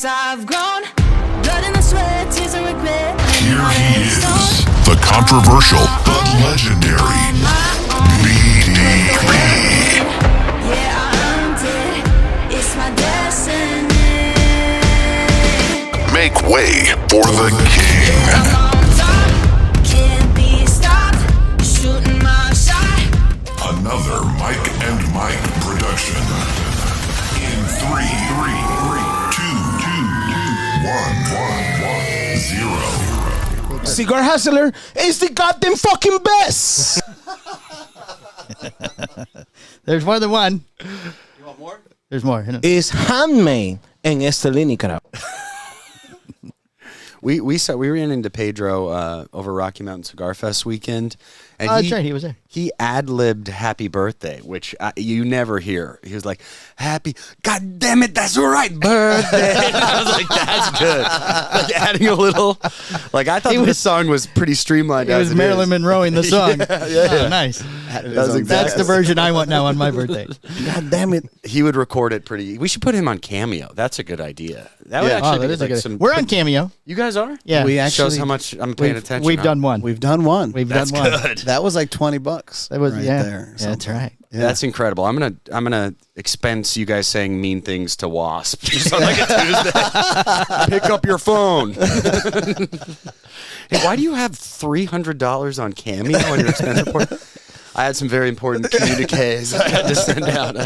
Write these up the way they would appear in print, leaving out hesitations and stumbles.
'cause I've grown. Blood in the sweat, tears and regret. Here he is, the controversial but legendary BDB. Yeah, I earned it. It's my destiny. Make way for the king. I'm on top, can't be stopped. Shooting my shot. Another Mike and Mike production. In 3, 2, 1, 0. Cigar Hustler is the goddamn fucking best. There's more than one. You want more? There's more. Is handmade en Estelí, Nicaragua. We ran into Pedro over Rocky Mountain Cigar Fest weekend, and that's right, he was there. He ad-libbed "Happy Birthday," which you never hear. He was like, "Happy, God damn it, that's right, birthday." And I was like, "That's good." Like adding a little, like I thought this song was pretty streamlined. It was Marilyn Monroe in the song. Oh, nice. That's the version I want now on my birthday. God damn it. He would record it pretty. We should put him on Cameo. That's a good idea. That would actually be like some. We're on Cameo. You guys are? Yeah. We actually shows how much I'm paying attention. We've done one. We've done one. That's done one. good. That was like $20. That was right yeah. there. Yeah, that's right. Yeah. That's incredible. I'm gonna expense you guys saying mean things to Wasp just on like a Tuesday. Pick up your phone. Hey, why do you have $300 on Cameo on your expense report? I had some very important communiques I had to send out.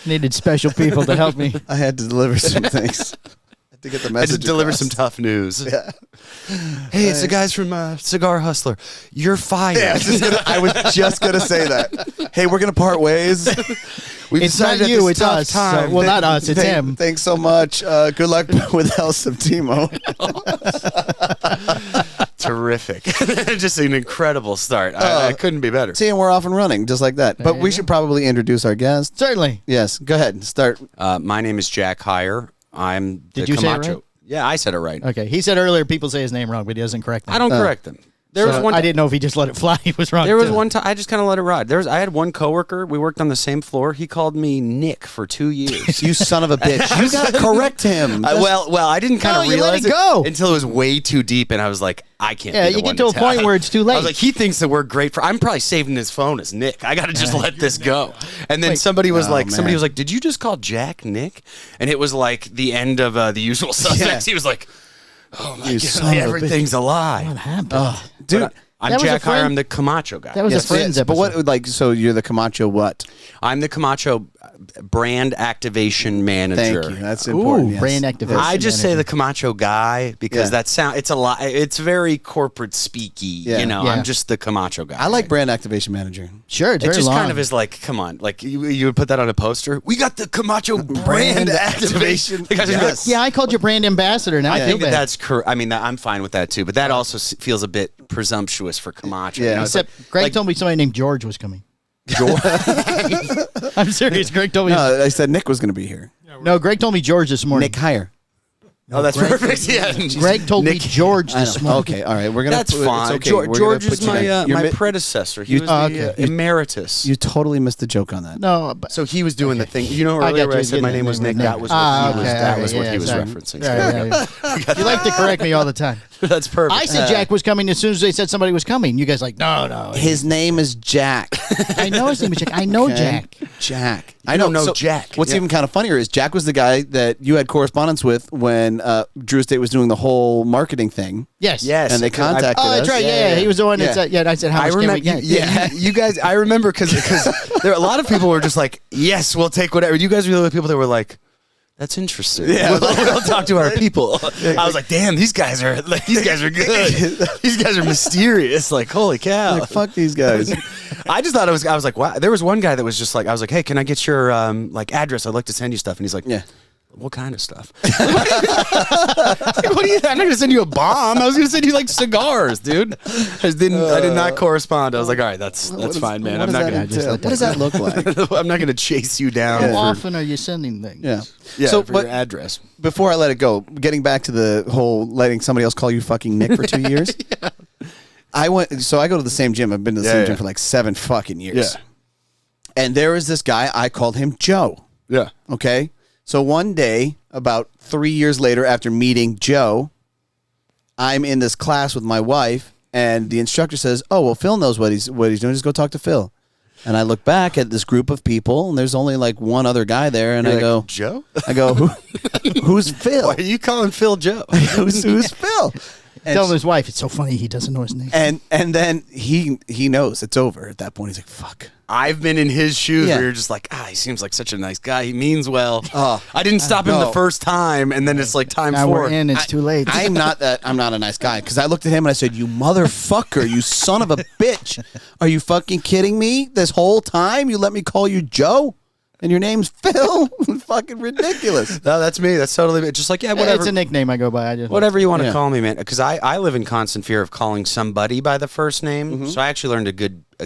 Needed special people to help me. I had to deliver some things. To get the I message had to deliver across. some tough news. Yeah. Hey, it's the guys from Cigar Hustler. You're fired. Yeah, I was just gonna say that. Hey, we're gonna part ways. We've It's not decided you, at it's this tough us. time. So, well, not us, it's him. Thanks so much. Good luck with El Septimo. Terrific. Just an incredible start. I couldn't be better. See, and we're off and running just like that. But we should probably introduce our guest. Certainly. Yes, go ahead. Start. My name is Jack Heyer. I'm the Did you say it Camacho. right? Yeah, I said it right. Okay. He said earlier people say his name wrong, but he doesn't correct them. I don't correct them. There was one. I didn't know if he just let it fly. He was wrong. There was too. one time I just kind of let it ride. I had one coworker. We worked on the same floor. He called me Nick for 2 years. You son of a bitch. You gotta correct him. Well, I didn't kind of you let realize it go. until it was way too deep, and I was like, I can't. Yeah, be the you one get to a tell. point where it's too late. I was like, he thinks that we're great for. I'm probably saving his phone as Nick. I got to just let this go. And then somebody was like, did you just call Jack Nick? And it was like the end of The Usual Suspects. He was like, oh my God, everything's a lie. What happened? Dude. I'm Jack Heyer. I'm the Camacho guy. That was a Friends episode. But what, like, so you're the Camacho what? I'm the Camacho brand activation manager. Thank you. That's important. Ooh, yes. brand activation. I just say manager. the Camacho guy because it's a lot. It's very corporate speaky. Yeah. You know, Yeah. I'm just the Camacho guy. I like brand activation manager. Sure, it's It very just long. kind of is like, come on, like you would put that on a poster. We got the Camacho brand activation. The guys would be like, Yeah, I called you brand ambassador. Now I I feel think bad. that's correct. I mean, I'm fine with that too, but that also feels a bit presumptuous for Camacho. Yeah. You know, it's Except like- Greg like told me somebody named George was coming. George. I'm serious. Greg told me. No, I said Nick was going to be here. No, Greg told me George this morning. Nick Heyer. Oh, that's perfect. Yeah, Greg told me George I this know. morning. Okay, all right. We're gonna. That's it's fine. okay. George, We're gonna George is put you down. my You're predecessor. He was the okay. emeritus. You totally missed the joke on that. No, but So he was doing the thing. You know, I got earlier you. where I said my Yeah, name was Nick. Nick. That was what he was sorry. referencing. Yeah. You like to correct me all the time. That's perfect. I said Jack was coming as soon as they said somebody was coming. You guys like, no. His name is Jack. I know his name is Jack. I know Jack. Jack. I don't know So Jack. What's Yeah. even kind of funnier is Jack was the guy that you had correspondence with when Drew Estate was doing the whole marketing thing. Yes. Yes. And they contacted Oh, that's us. right. Yeah. He was the one that said, I said, how I much remember. can we get? Yeah, you guys. I remember because there a lot of people were just like, "Yes, we'll take whatever." You guys were the only people that were like, "That's interesting." Yeah, we'll talk to our people. I was like, "Damn, these guys are good. These guys are mysterious. Like, holy cow!" Like, fuck these guys. I just thought it was. I was like, wow. There was one guy that was just like, I was like, hey, can I get your like address? I'd like to send you stuff. And he's like, Yeah. What kind of stuff? What do you? I'm not gonna send you a bomb. I was gonna send you like cigars, dude. I did not correspond. I was like, all right, that's fine, man. I'm not gonna. What does that look like? I'm not gonna chase you down. How often are you sending things? Yeah. Yeah, So, for but your address. before I let it go, getting back to the whole letting somebody else call you fucking Nick for 2 years. I go to the same gym. I've been to the same gym for like 7 fucking years. Yeah. And there is this guy, I called him Joe. Yeah. Okay. So one day, about 3 years later after meeting Joe, I'm in this class with my wife, and the instructor says, "Oh, well, Phil knows what he's doing. Just go talk to Phil." And I look back at this group of people, and there's only like one other guy there, and You're I like, go, Joe? Who's Phil? Why are you calling Phil Joe? who's Phil? And Telling his wife, it's so funny he doesn't know his name. And then he knows it's over at that point. He's like, "Fuck." I've been in his shoes Yeah. where you're just like, he seems like such a nice guy. He means well. Oh, I didn't stop him no. the first time, and then it's like time Now for we're in. It's too late. I'm not a nice guy, because I looked at him and I said, "You motherfucker, you son of a bitch. Are you fucking kidding me? This whole time you let me call you Joe? And your name's Phil?" Fucking ridiculous. No, that's me. That's totally just like, yeah, whatever. It's a nickname I go by. I just Whatever you want to Yeah. call me, man. Because I live in constant fear of calling somebody by the first name. So I actually learned a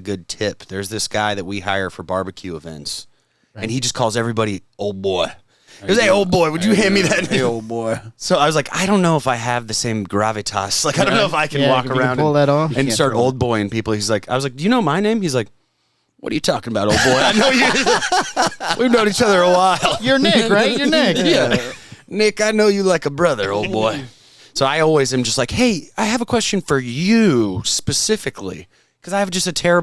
good tip. There's this guy that we hire for barbecue events, and he just calls everybody old boy. He goes, "Hey, old boy, would you hand me that?" Hey, old boy. So I was like, I don't know if I have the same gravitas. Like, I don't know if I can Yeah, walk if you can around pull that off. and start old boying people. He's like, I was like, "Do you know my name?" He's like, "What are you talking about, old boy? I know you. We've known each other a while." You're Nick, right? You're Nick. Yeah. Nick, I know you like a brother, old boy. So I always am just like, "Hey, I have a question for you specifically." Because I have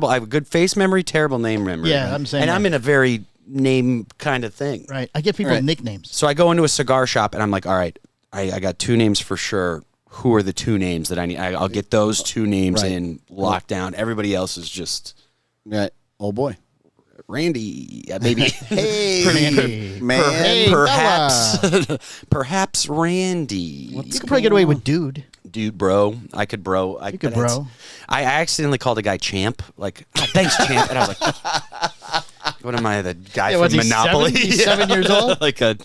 I have a good face memory, terrible name memory. Yeah, I'm saying And that. I'm in a very name kind of thing. Right. I give people Right. nicknames. So I go into a cigar shop and I'm like, all right, I got 2 names for sure. Who are the 2 names that I need? I'll get those 2 names Right. in locked down. Everybody else is just Right. Old boy. Randy, maybe. Hey, man. Hey, perhaps Randy. You could probably get away with dude. Dude, bro. I could, bro. You could, bro. I accidentally called a guy Champ. Like, "Oh, thanks, Champ." And I was like, what am I, the guy Yeah, from was he Monopoly? 7? He's 7 years old? like a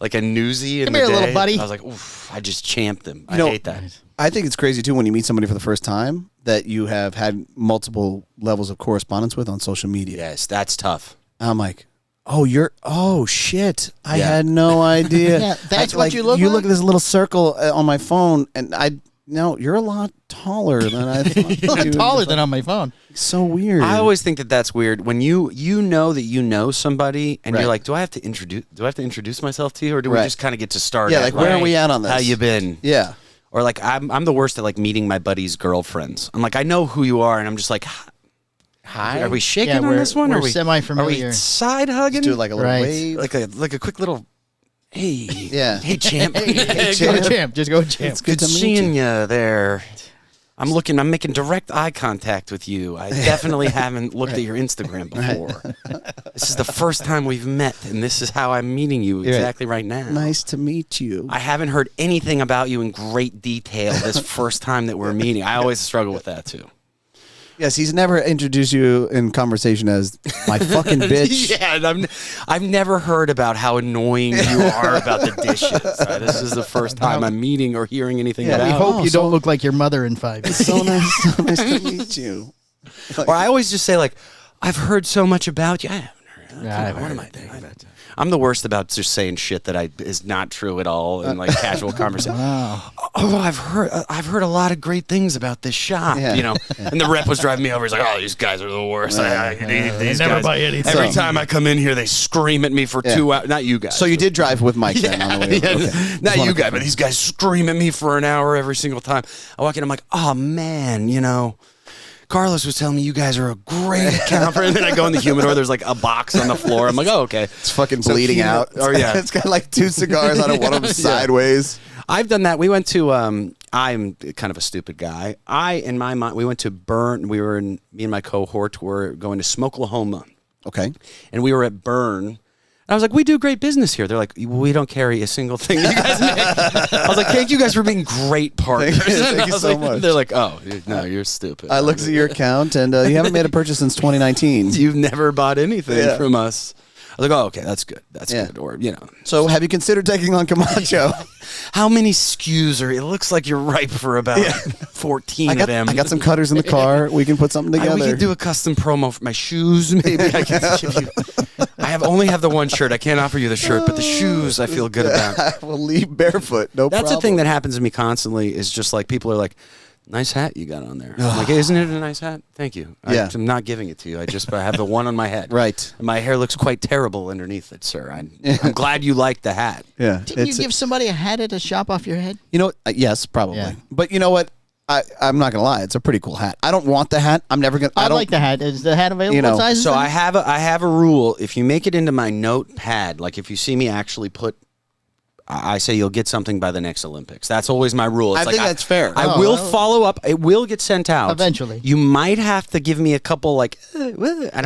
newsie in Come the here, day. little buddy. I was like, oof, I just champed him. I know, hate that. I think it's crazy, too, when you meet somebody for the first time that you have had multiple levels of correspondence with on social media. Yes, that's tough. I'm like, oh, shit. I Yeah. had no idea. Yeah, that's what you look You like? look at this little circle on my phone, and no, you're a lot taller than I thought. Taller than on my phone. So weird. I always think that that's weird when you know that you know somebody and Right. you're like, do I have to introduce myself to you, or do we Right. just kind of get to start? Yeah, at, like, where are we at on this? How you been? Yeah. Or like I'm the worst at like meeting my buddies' girlfriends. I'm like, I know who you are, and I'm just like, hi. Are we shaking Yeah, on we're- this one? we're Are we semi-familiar. Are we side hugging? Do like a little Right. wave. like a quick little. Hey. Yeah. Hey, champ. Go champ. Just go champ. Good to meet seeing you there. I'm making direct eye contact with you. I definitely haven't looked at your Instagram before. This is the first time we've met, and this is how I'm meeting you exactly right now. Nice to meet you. I haven't heard anything about you in great detail this first time that we're meeting. I always struggle with that too. Yes, he's never introduced you in conversation as my fucking bitch. Yeah, and I've never heard about how annoying you are about the dishes. This is the first time I'm meeting or hearing anything Yeah, about We it. hope you don't look like your mother in 5 years. So nice to meet you. Or I always just say like, I've heard so much about you. I haven't heard. Yeah, I've What heard am I doing? I'm the worst about just saying shit that is not true at all in like casual conversation. Wow. Oh, I've heard a lot of great things about this shop, Yeah. you know. And the rep was driving me over. He's like, "Oh, these guys are the worst. These never guys, buy anything." every time I come in here, they scream at me for 2 hours. Not you guys. So you did drive with Mike then on the way over. Okay. Not Just you wanna guys, but these guys scream at me for an hour every single time. I walk in, I'm like, "Oh man, you know." Carlos was telling me you guys are a great conference. And then I go in the humidor. There's like a box on the floor. I'm like, oh, okay. It's fucking So bleeding humidor- out. Oh, yeah. It's got like 2 cigars out of one of them sideways. I've done that. We went to, I'm kind of a stupid guy. In my mind, we went to Burn. Me and my cohort were going to Smokelahoma. Okay. And we were at Burn. And I was like, we do great business here. They're like, we don't carry a single thing you guys make. I was like, thank you guys for being great partners. Thank you I was so like- much. They're like, oh, no, you're stupid. I looked at your account, and you haven't made a purchase since 2019. You've never bought anything Yeah. from us. I was like, oh, okay, that's good. That's Yeah. good. Or, you know. So have you considered taking on Camacho? How many SKUs are, it looks like you're ripe for about 14 of them. I got some cutters in the car. We can put something together. We could do a custom promo for my shoes, maybe. I could give you. I only have the one shirt. I can't offer you the shirt, but the shoes I feel good about. We'll leave barefoot. No That's problem. the thing that happens to me constantly is just like people are like, nice hat you got on there. I'm like, isn't it a nice hat? Thank you. Yeah. I'm not giving it to you. I have the one on my head. Right. And my hair looks quite terrible underneath it, sir. I'm glad you like the hat. Yeah. Didn't you give somebody a hat at a shop off your head? You know what? Yes, probably. Yeah. But you know what? I'm not gonna lie. It's a pretty cool hat. I don't want the hat. I'm never gonna. I like the hat. Is the hat available? You know, what size is So it? I have a rule. If you make it into my notepad, like if you see me actually put, I say you'll get something by the next Olympics. That's always my rule. It's I like think that's fair. I will follow up. It will get sent out Eventually. You might have to give me a couple and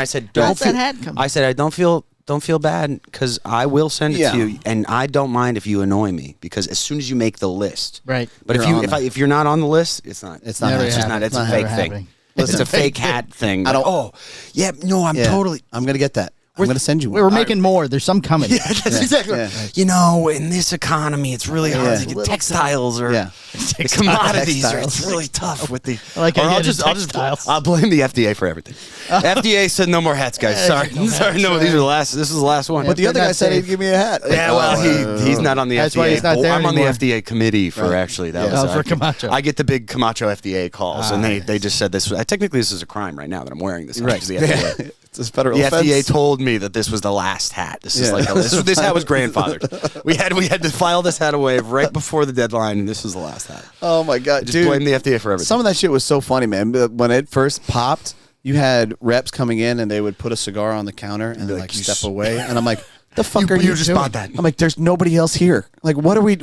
I said don't How's that feel, hat come? I said I don't feel bad because I will send it Yeah. to you, and I don't mind if you annoy me because as soon as you make the list, Right. But if you're not on the list, it's not. It's not Never It's just not. happening. It's a Not fake ever thing. happening. It's Listen, a fake hat thing. I don't- Oh, yeah. No, I'm Yeah. totally. I'm gonna get that. I'm gonna send you one. We're making more. There's some coming. Yeah, that's exactly. Yeah. Right. You know, in this economy, it's really hard to get textiles or Yeah. the commodities. It's Textiles. really tough with the. I like Or how you I'll added just textiles. I'll blame the FDA for everything. FDA said no more hats, guys. Sorry, sorry. No, these are the last. This is the last one. But the They're other guy not said he'd safe. give me a hat. Yeah, well, he's not on the That's FDA. why he's not there I'm on anymore. the FDA committee for actually that Yeah. was Oh, for Camacho. I get the big Camacho FDA calls, and they just said this. Technically, this is a crime right now that I'm wearing this. Right. Because the FDA, It's a federal the offense. FDA told me that this was the last hat. This is Yeah. like this hat was grandfathered. We had to file this hat away right before the deadline, and this was the last hat. Oh my god, Just dude! blame the FDA for everything. Some of that shit was so funny, man. When it first popped, you had reps coming in and they would put a cigar on the counter and then like, like "You step away, and I'm like, "The fuck are you you just doing?" bought that. I'm like, "There's nobody else here. Like, what are we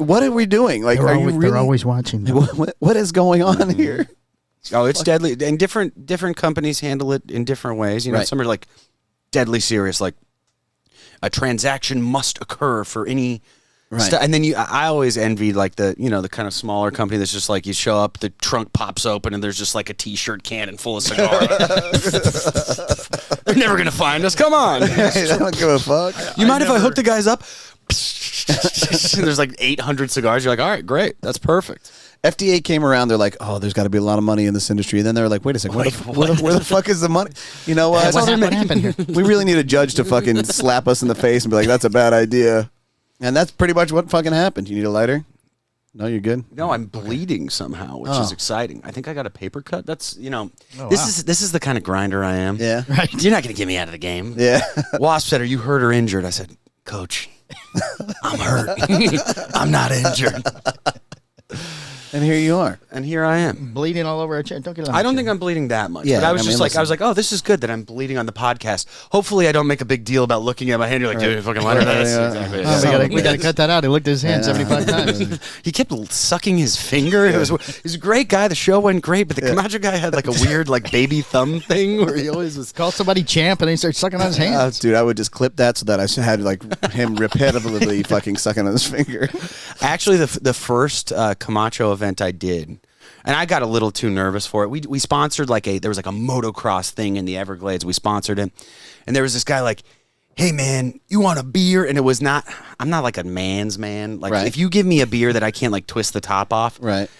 doing? Like, They're are always, you really? they're always watching. What is going on here?" Oh, it's deadly. And different companies handle it in different ways. You know, Right. some are like deadly serious, like a transaction must occur for any. Right. And then I always envy like the kind of smaller company that's just like you show up, the trunk pops open, and there's just like a T-shirt cannon full of cigars. They're never gonna find us. Come on. I don't give a fuck. You mind if I hook the guys up? There's like 800 cigars. You're like, all right, great, that's perfect. FDA came around. They're like, "Oh, there's got to be a lot of money in this industry." And then they're like, "Wait a second, where the fuck is the money?" You know what? What happened here? We really need a judge to fucking slap us in the face and be like, "That's a bad idea." And that's pretty much what fucking happened. You need a lighter? No, you're good. No, I'm bleeding somehow, which is exciting. I think I got a paper cut. That's wow. this is the kind of grinder I am. Yeah. Right. You're not gonna get me out of the game. Yeah. Wasp said, "Are you hurt or injured?" I said, "Coach, I'm hurt. I'm not injured." And here you are. And here I am. Bleeding all over our chair. Don't get it on I the don't chair. think I'm bleeding that much. Yeah, but I was I just mean, like, listen. I was like, oh, this is good that I'm bleeding on the podcast. Hopefully I don't make a big deal about looking at my hand. You're like, dude, fucking lighter. That's exactly it. Oh, we gotta cut that out. He looked at his hand 75 times. He kept sucking his finger. He was a great guy. The show went great, but the Camacho guy had like a weird like baby thumb thing where he always was. Call somebody champ and then he starts sucking on his hands. Dude, I would just clip that so that I had like him repetitively fucking sucking on his finger. Actually, the first Camacho event I did, and I got a little too nervous for it. We sponsored there was like a motocross thing in the Everglades. We sponsored it, and there was this guy like, "Hey man, you want a beer?" And it was not. I'm not like a man's man. Like Right. if you give me a beer that I can't like twist the top off, Right.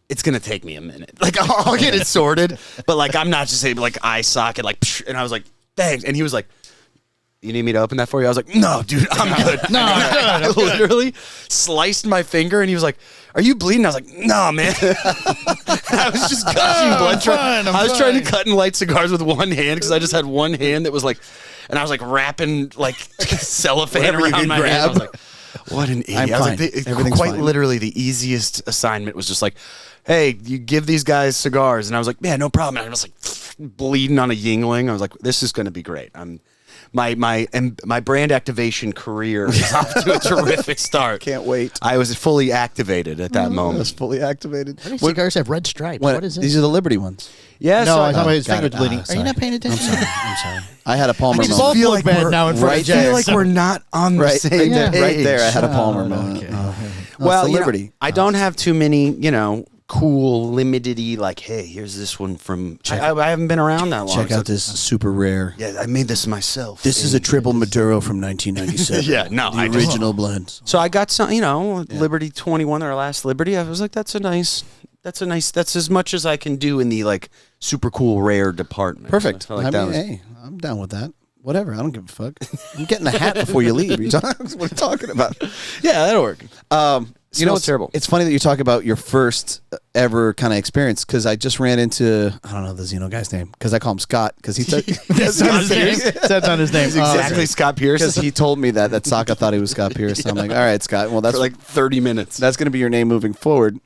it's gonna take me a minute. Like I'll get it sorted, but like I'm not just able like eye socket like. Psh, and I was like, "Thanks," and he was like, "You need me to open that for you?" I was like, "No, dude, I'm good." No, I'm good. I literally sliced my finger, and he was like, "Are you bleeding?" I was like, "No, man." I was just gushing blood. I'm I was trying to fine. cut and light cigars with one hand because I just had one hand that was like, and I was like wrapping like cellophane Whatever you around could my hand. I was grab. like, "What an idiot!" I'm I was fine. like, Everything's quite fine. literally, the easiest assignment was just like, "Hey, you give these guys cigars," and I was like, "Yeah, no problem." And I was like bleeding on a Yingling. I was like, "This is going to be great." My brand activation career is off to a terrific start. Can't wait. I was fully activated at that I was moment. fully activated. These cigars have red stripes. What is These this? are the Liberty ones. Yeah, No, so I thought his got finger it. was bleeding. Are Sorry. you not paying attention? I'm sorry. I had a Palmer We moment. both feel look like bad we're now in front right of I feel Jack. like we're not on the Right, same there, page. right there. I had a Palmer moment. okay. Well, the you know, Liberty. I don't have too many, cool, limited-y, like, hey, here's this one from... I haven't been around that long. Check so- out this super rare. Yeah, I made this myself. This is a triple Maduro from 1997. Yeah, no, the I just- original blends. So I got some, Liberty 21, our last Liberty. I was like, that's as much as I can do in the, like, super cool, rare department. Perfect. So I felt like that was- hey, I'm down with that. Whatever. I don't give a fuck. I'm getting a hat before you leave. What are you talking about? Yeah, that'll work. smells terrible. It's funny that you talk about your first ever kind of experience because I just ran into I don't know the Xeno guy's name because I call him Scott because he took That's on his name. That's on his name. Exactly, Scott Pierce. because he told me that Saka thought he was Scott Pierce. So I'm like, all right, Scott. Well, that's for like 30 minutes. that's going to be your name moving forward.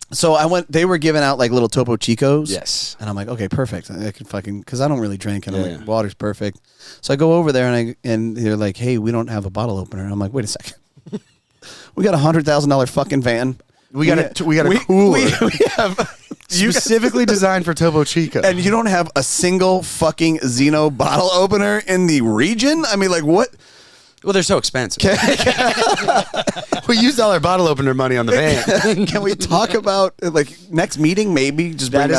So I went. They were giving out like little Topo Chicos. Yes. And I'm like, okay, perfect. I can fucking because I don't really drink, and I'm Yeah. like, water's perfect. So I go over there and they're like, hey, we don't have a bottle opener. And I'm like, wait a second. We got $100,000 fucking van. We got a cooler We have specifically designed for Topo Chico. and you don't have a single fucking Xeno bottle opener in the region. I mean, like what? Well, they're so expensive. We used all our bottle opener money on the van. Can we talk about like next meeting? Maybe just bring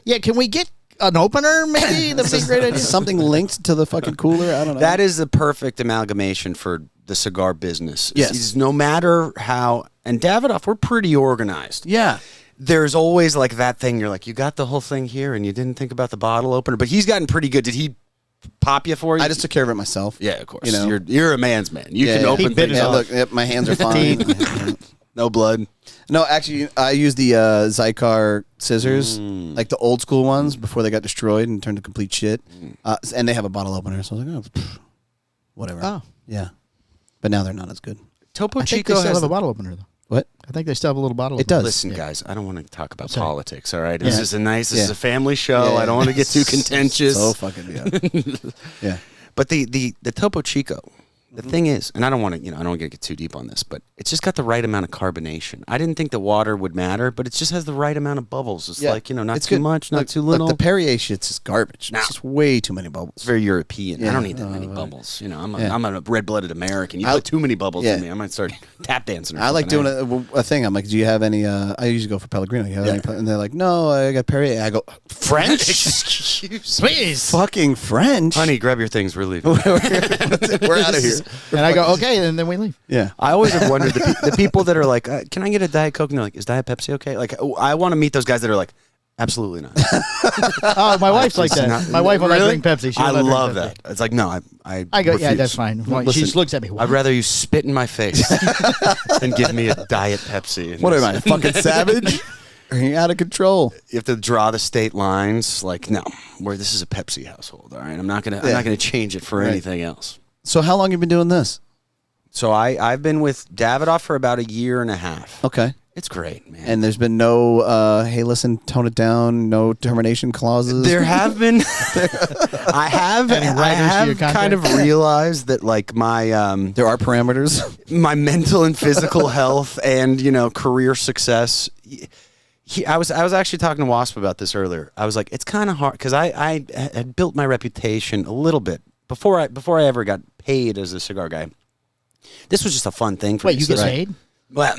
Yeah, can we get an opener? Maybe that'd be a great idea. something linked to the fucking cooler. I don't know. That is the perfect amalgamation for the cigar business. Yes. It's no matter how, and Davidoff, we're pretty organized. yeah. There's always like that thing. You're like, you got the whole thing here, and you didn't think about the bottle opener. But he's gotten pretty good. Did he pop you for you? I just took care of it myself. yeah, of course. You know? You're a man's man. You Yeah, can yeah. open He bit things it Yeah, off. look, yep, my hands are fine. No blood. No, actually, I use the Zycar scissors, like the old school ones before they got destroyed and turned to complete shit. And they have a bottle opener, so I was like, oh, whatever. Oh. Yeah. But now they're not as good. Topo I think they Chico still has have a the bottle opener though. What? I think they still have a little bottle. It does. Listen, Yeah. guys, I don't want to talk about Sorry. politics, all right? This Yeah. is this Yeah. is a family show. Yeah, I don't want to get too contentious. So fucking yeah. Yeah. But the Topo Chico, the thing is, and I don't want to, I don't want to get too deep on this, but it's just got the right amount of carbonation. I didn't think the water would matter, but it just has the right amount of bubbles. It's like, not It's too good. much, not Look, too little. Look, the Perrier shit's just garbage. Nah. It's just way too many bubbles. It's very European. I Yeah. don't need that many bubbles. I'm Yeah. a red-blooded American. You I- put too many bubbles Yeah. in me, I might start tap dancing. Or I like doing something. a thing. I'm like, do you have any? I usually go for Pellegrino. You have any? And they're like, no, I got Perrier. I go, French? Excuse me. Please. Fucking French? Honey, grab your things. We're leaving. We're out of here. And I go, okay, and then we leave. Yeah. I always have wondered the people that are like, can I get a Diet Coke? And they're like, is Diet Pepsi okay? Like, I want to meet those guys that are like, absolutely not. Oh, my wife's like that. Not- My wife will not Really? drink Pepsi. She will I not drink love Pepsi. that. It's like, no, I I go, yeah, refuse. that's fine. Well, she Listen, just looks at me. I'd rather you spit in my face than give me a Diet Pepsi. And What am I, fucking savage? Are you out of control? You have to draw the state lines. Like, no, this is a Pepsi household. All right, I'm not gonna change it for Right. anything else. So how long you been doing this? So I've been with Davidoff for about a year and a half. Okay. It's great, man. And there's been no, hey, listen, tone it down, no termination clauses. There have been. I have Any writers to your contract? kind of realized that like my there are parameters. my mental and physical health and career success. I was actually talking to Wasp about this earlier. I was like, it's kind of hard because I had built my reputation a little bit before I ever got paid as a cigar guy. This was just a fun thing for me. Wait, you So get that- paid? Well,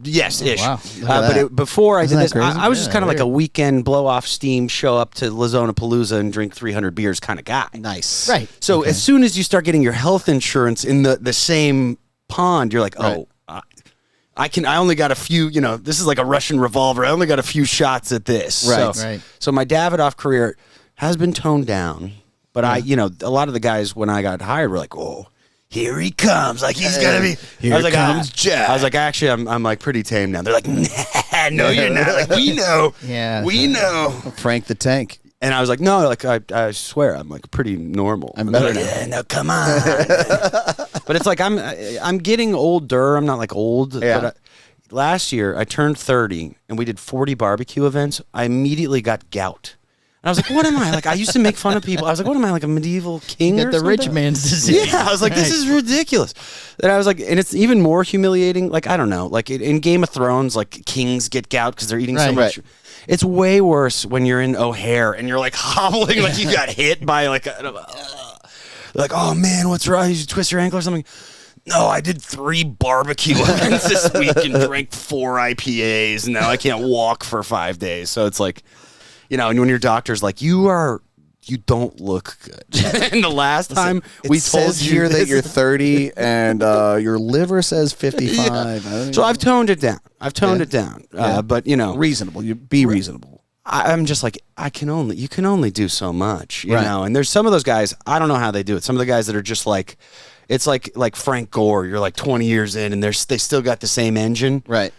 yes, ish. wow. that. Before I Isn't did that this, crazy? I was just Yeah, kind of like weird. a weekend blow off steam, show up to Lazona Palooza and drink 300 beers kind of guy. Nice. Right. So as soon as you start getting your health insurance in the same pond, you're like, Right. I only got a few, this is like a Russian revolver. I only got a few shots at this. Right. So, Right. so my Davidoff career has been toned down, but a lot of the guys when I got hired were like, oh, here he comes. Like he's gonna be. Here I was like, comes Jack. I was like, actually, I'm like pretty tame now. They're like, nah, no, you're not. Like we know. Yeah. We know. Frank the Tank. And I was like, no, like I swear, I'm like pretty normal. I'm And better they're now. like, yeah, no, come on. But it's like I'm getting older. I'm not like old. Yeah. But last year I turned 30 and we did 40 barbecue events. I immediately got gout. And I was like, what am I? Like I used to make fun of people. I was like, what am I, like a medieval king Get or the something? rich man's disease. Yeah, I was like, this is ridiculous. And I was like, and it's even more humiliating. Like, I don't know. Like in Game of Thrones, like kings get gout because they're eating so Right. much. Right. It's way worse when you're in O'Hare and you're like hobbling like you got hit by like like, oh man, what's wrong? You twist your ankle or something? No, I did 3 barbecue events this week and drank 4 IPAs. And now I can't walk for 5 days. So it's like, and when your doctor's like, you don't look good. And the last time It we told says you here that this- you're 30 and your liver says 55. So I've toned it down. It down. Yeah. But reasonable. You be reasonable. I'm just like, you can only do so much, you Right. know? And there's some of those guys, I don't know how they do it. Some of the guys that are just like, It's like Frank Gore. You're like 20 years in, and they still got the same engine. Right.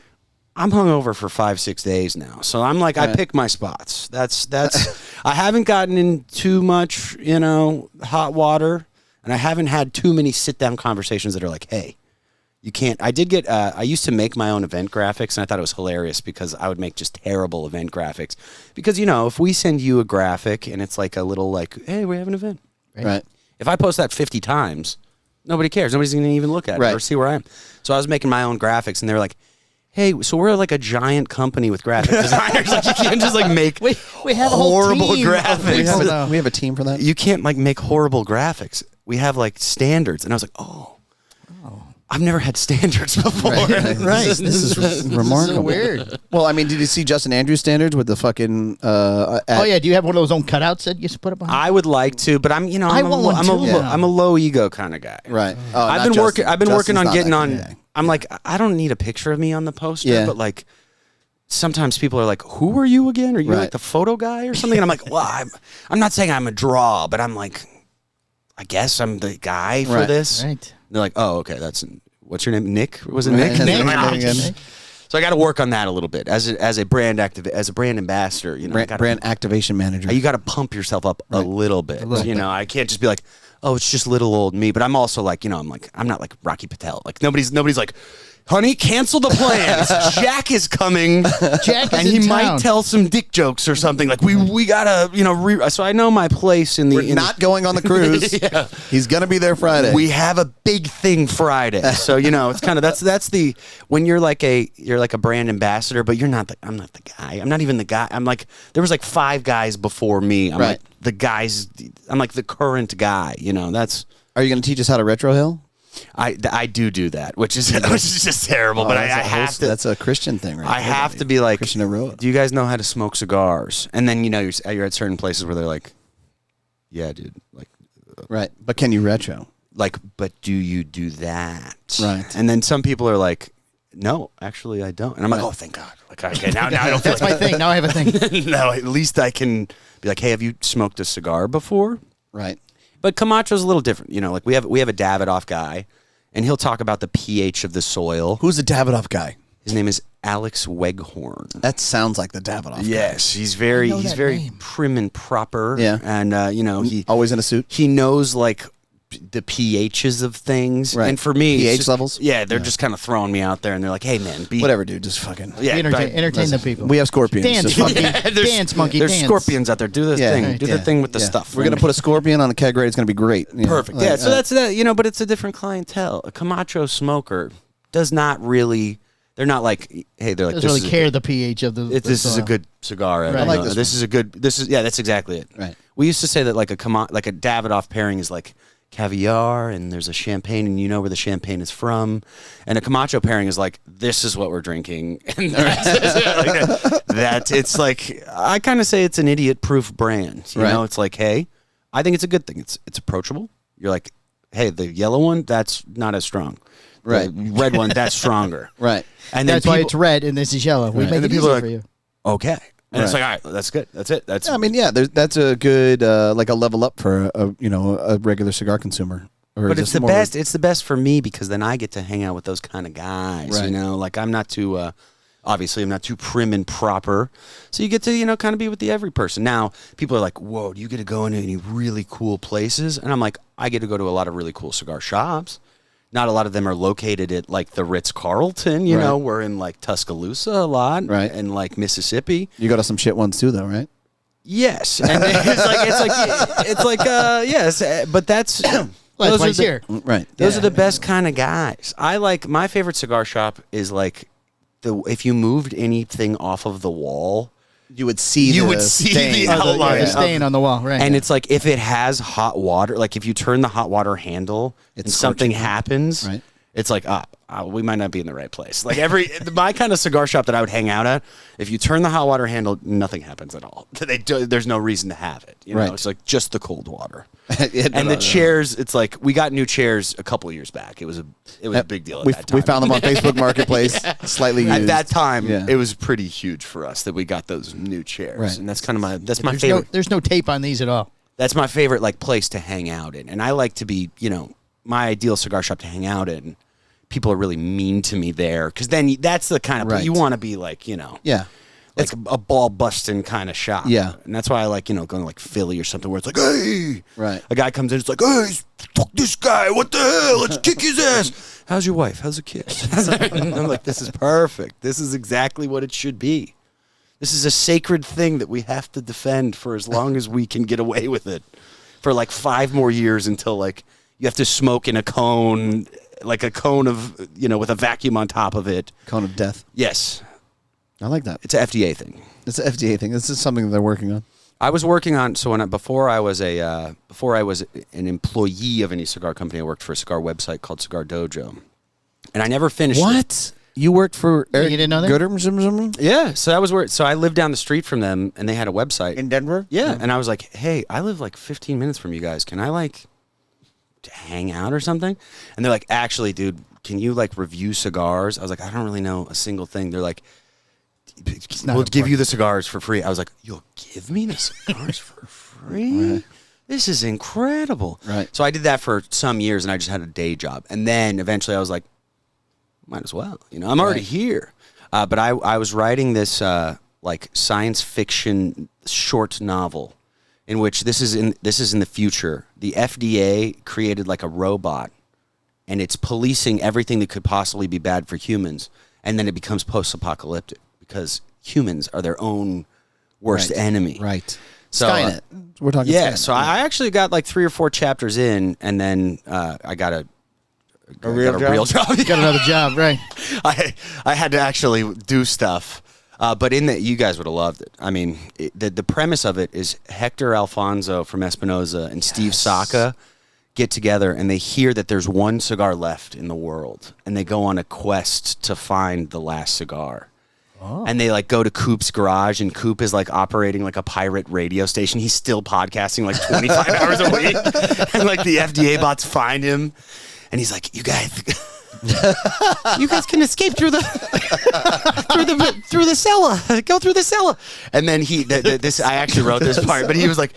I'm hungover for 5-6 days now, so I'm like, I pick my spots. That's. I haven't gotten in too much, hot water, and I haven't had too many sit down conversations that are like, hey, you can't. I did get. I used to make my own event graphics, and I thought it was hilarious because I would make just terrible event graphics. Because if we send you a graphic and it's like a little like, hey, we have an event, Right. If I post that 50 times, nobody cares. Nobody's going to even look at it or see where I am. So I was making my own graphics, and they're like, hey, so we're like a giant company with graphic designers. Like, you can't just like make We have a whole horrible team graphics. We have a team for that. You can't like make horrible graphics. We have like standards. And I was like, I've never had standards before. Right. This is remarkable. Weird. Well, I mean, did you see Justin Andrews' standards with the fucking? Oh yeah, do you have one of those own cutouts that you put up behind? I would like to, but I'm a low ego kind of guy. Right. Oh, I've not been working. Justin. I've been working Justin's on not getting that on. kind of guy. I'm like, I don't need a picture of me on the poster, Yeah. but like, sometimes people are like, "Who are you again? Are you Right. like the photo guy or something?" And I'm like, "Well, I'm not saying I'm a draw, but I'm like, I guess I'm the guy for Right. this." Right. They're like, "Oh, okay, what's your name? Nick? Was it Right. Nick?" Nick. I'm like, "Oh, Nick. geez." So I got to work on that a little bit as a brand ambassador. Brand activation manager. You got to pump yourself up a little bit. I can't just be like, oh, it's just little old me. But I'm also like, I'm not like Rocky Patel. Like nobody's like, honey, cancel the plans. Jack is coming. Jack is and he in might town. tell some dick jokes or something. Like we gotta, so I know my place in the. We're not going on the cruise. Yeah. He's gonna be there Friday. We have a big thing Friday, so it's kind of that's the when you're like a brand ambassador, but I'm not the guy. I'm not even the guy. I'm like there was like 5 guys before me. I'm Right. like the guys. I'm like the current guy. That's. Are you gonna teach us how to retro hill? I do that, which is just terrible. but I have to. That's a Christian thing, right? I have to be like, Christian heroic. do you guys know how to smoke cigars? And then you're at certain places where they're like, yeah, dude, like. Right, but can you retro? Like, but do you do that? Right. And then some people are like, no, actually, I don't. And I'm like, oh, thank God. Like, okay, now I don't feel That's my thing. Now I have a thing. No, at least I can be like, hey, have you smoked a cigar before? Right. But Camacho's a little different. Like we have a Davidoff guy, and he'll talk about the pH of the soil. Who's the Davidoff guy? His name is Alex Weghorn. That sounds like the Davidoff. Yes, he's very that name. prim and proper. Yeah. And he Always in a suit. he knows like the pHs of things. Right. And for me, it's pH just- levels? Yeah, they're just kind of throwing me out there, and they're like, "Hey, man, be Whatever, dude. Just fucking. Yeah, Entertain the people. We have scorpions. Dance, Just monkey. fucking- Dance, monkey. There's dance. scorpions out there. Do this Yeah, thing. right, Do the yeah, thing with the yeah. stuff. We're gonna put a scorpion on a keg rate. It's gonna be great. Perfect. Like, Yeah. So that's that. But it's a different clientele. A Camacho smoker does not really. They're not like. Hey, they're like. Doesn't this really is care the pH of the. This is a good cigar. Right. I like this This is a good. This is That's exactly it. Right. We used to say that like a Davidoff pairing is like caviar, and there's a champagne, and you know where the champagne is from, and a Camacho pairing is like this is what we're drinking, and it's like I kind of say it's an idiot-proof brand. You Right. know, it's like, hey, I think it's a good thing. It's approachable. You're like, hey, the yellow one that's not as strong. Right. The red one that's stronger. Right. And then That's why people- it's red and this is yellow. We Right. make And it then people easy are like, for you. okay. And it's Right. like, all right, that's good. That's it. That's I mean, yeah. That's a good like a level up for a regular cigar consumer. Or But it's just the more- best. It's the best for me because then I get to hang out with those kind of guys. Right. Like I'm not too. Obviously, I'm not too prim and proper. So you get to kind of be with the every person. Now people are like, "Whoa, do you get to go into any really cool places?" And I'm like, I get to go to a lot of really cool cigar shops. Not a lot of them are located at like the Ritz-Carlton. You know, we're in like Tuscaloosa a lot, Right. And like Mississippi. You go to some shit ones too, though, right? Yes, and it's like yes, but that's. Well, those that's why are he's the- here. Right. Those Yeah. are the best kind of guys. I like my favorite cigar shop is like if you moved anything off of the wall, You would see. You the would see stain. the Oh, outline the of- stain on the wall, right? and it's like if it has hot water, like if you turn the hot water handle and It's something scorching. happens, Right. it's like we might not be in the right place. Like my kind of cigar shop that I would hang out at, if you turn the hot water handle, nothing happens at all. There's no reason to have it. You know, Right. it's like just the cold water. Yeah, And the chairs, it's like we got new chairs a couple of years back. It was a big deal at We that time. we found them on Facebook Marketplace, slightly used. At that time, Yeah. it was pretty huge for us that we got those new chairs, Right. and that's kind of my my there's favorite. there's no tape on these at all. That's my favorite like place to hang out in, and I like to be my ideal cigar shop to hang out in. People are really mean to me there because then that's the kind of Right. you want to be like, you know, Yeah. like a ball busting kind of shop. Yeah. And that's why I like, you know, going to like Philly or something where it's like, hey, Right. a guy comes in, it's like, hey, fuck this guy. What the hell? Let's kick his ass. How's your wife? How's the kids? And I'm like, this is perfect. This is exactly what it should be. This is a sacred thing that we have to defend for as long as we can get away with it for like 5 more years until like you have to smoke in a cone, like a cone of, you know, with a vacuum on top of it. Cone of death. Yes. I like that. It's an FDA thing. It's an FDA thing. This is something that they're working on. I was working on before I was an employee of any cigar company. I worked for a cigar website called Cigar Dojo, and I never finished. What? You worked for Eric You didn't know that? Gooder? Yeah, so that was where. So I lived down the street from them, and they had a website In Denver? Yeah, and I was like, hey, I live like 15 minutes from you guys. Can I like hang out or something? And they're like, actually, dude, can you like review cigars? I was like, I don't really know a single thing. They're like, we'll give you the cigars for free. I was like, you'll give me the cigars for free? Right. This is incredible. Right. So I did that for some years, and I just had a day job. And then eventually I was like, might as well. You know, I'm already here. But I was writing this like science fiction short novel in which this is in the future. The FDA created like a robot, and it's policing everything that could possibly be bad for humans, and then it becomes post-apocalyptic because humans are their own worst enemy. Right. So, Skynet. We're talking yeah, Skynet. so I actually got like 3 or 4 chapters in, and then I got a real job. Got another job, right? I had to actually do stuff. But in that, you guys would have loved it. I mean, the premise of it is Hector Alfonso from Espinosa and Steve Saka get together, and they hear that there's one cigar left in the world, and they go on a quest to find the last cigar. Oh. And they like go to Coop's garage, and Coop is like operating like a pirate radio station. He's still podcasting like 25 hours a week, and like the FDA bots find him, and he's like, "You guys, you guys can escape through the through the cellar. Go through the cellar." And then this I actually wrote this part, but he was like,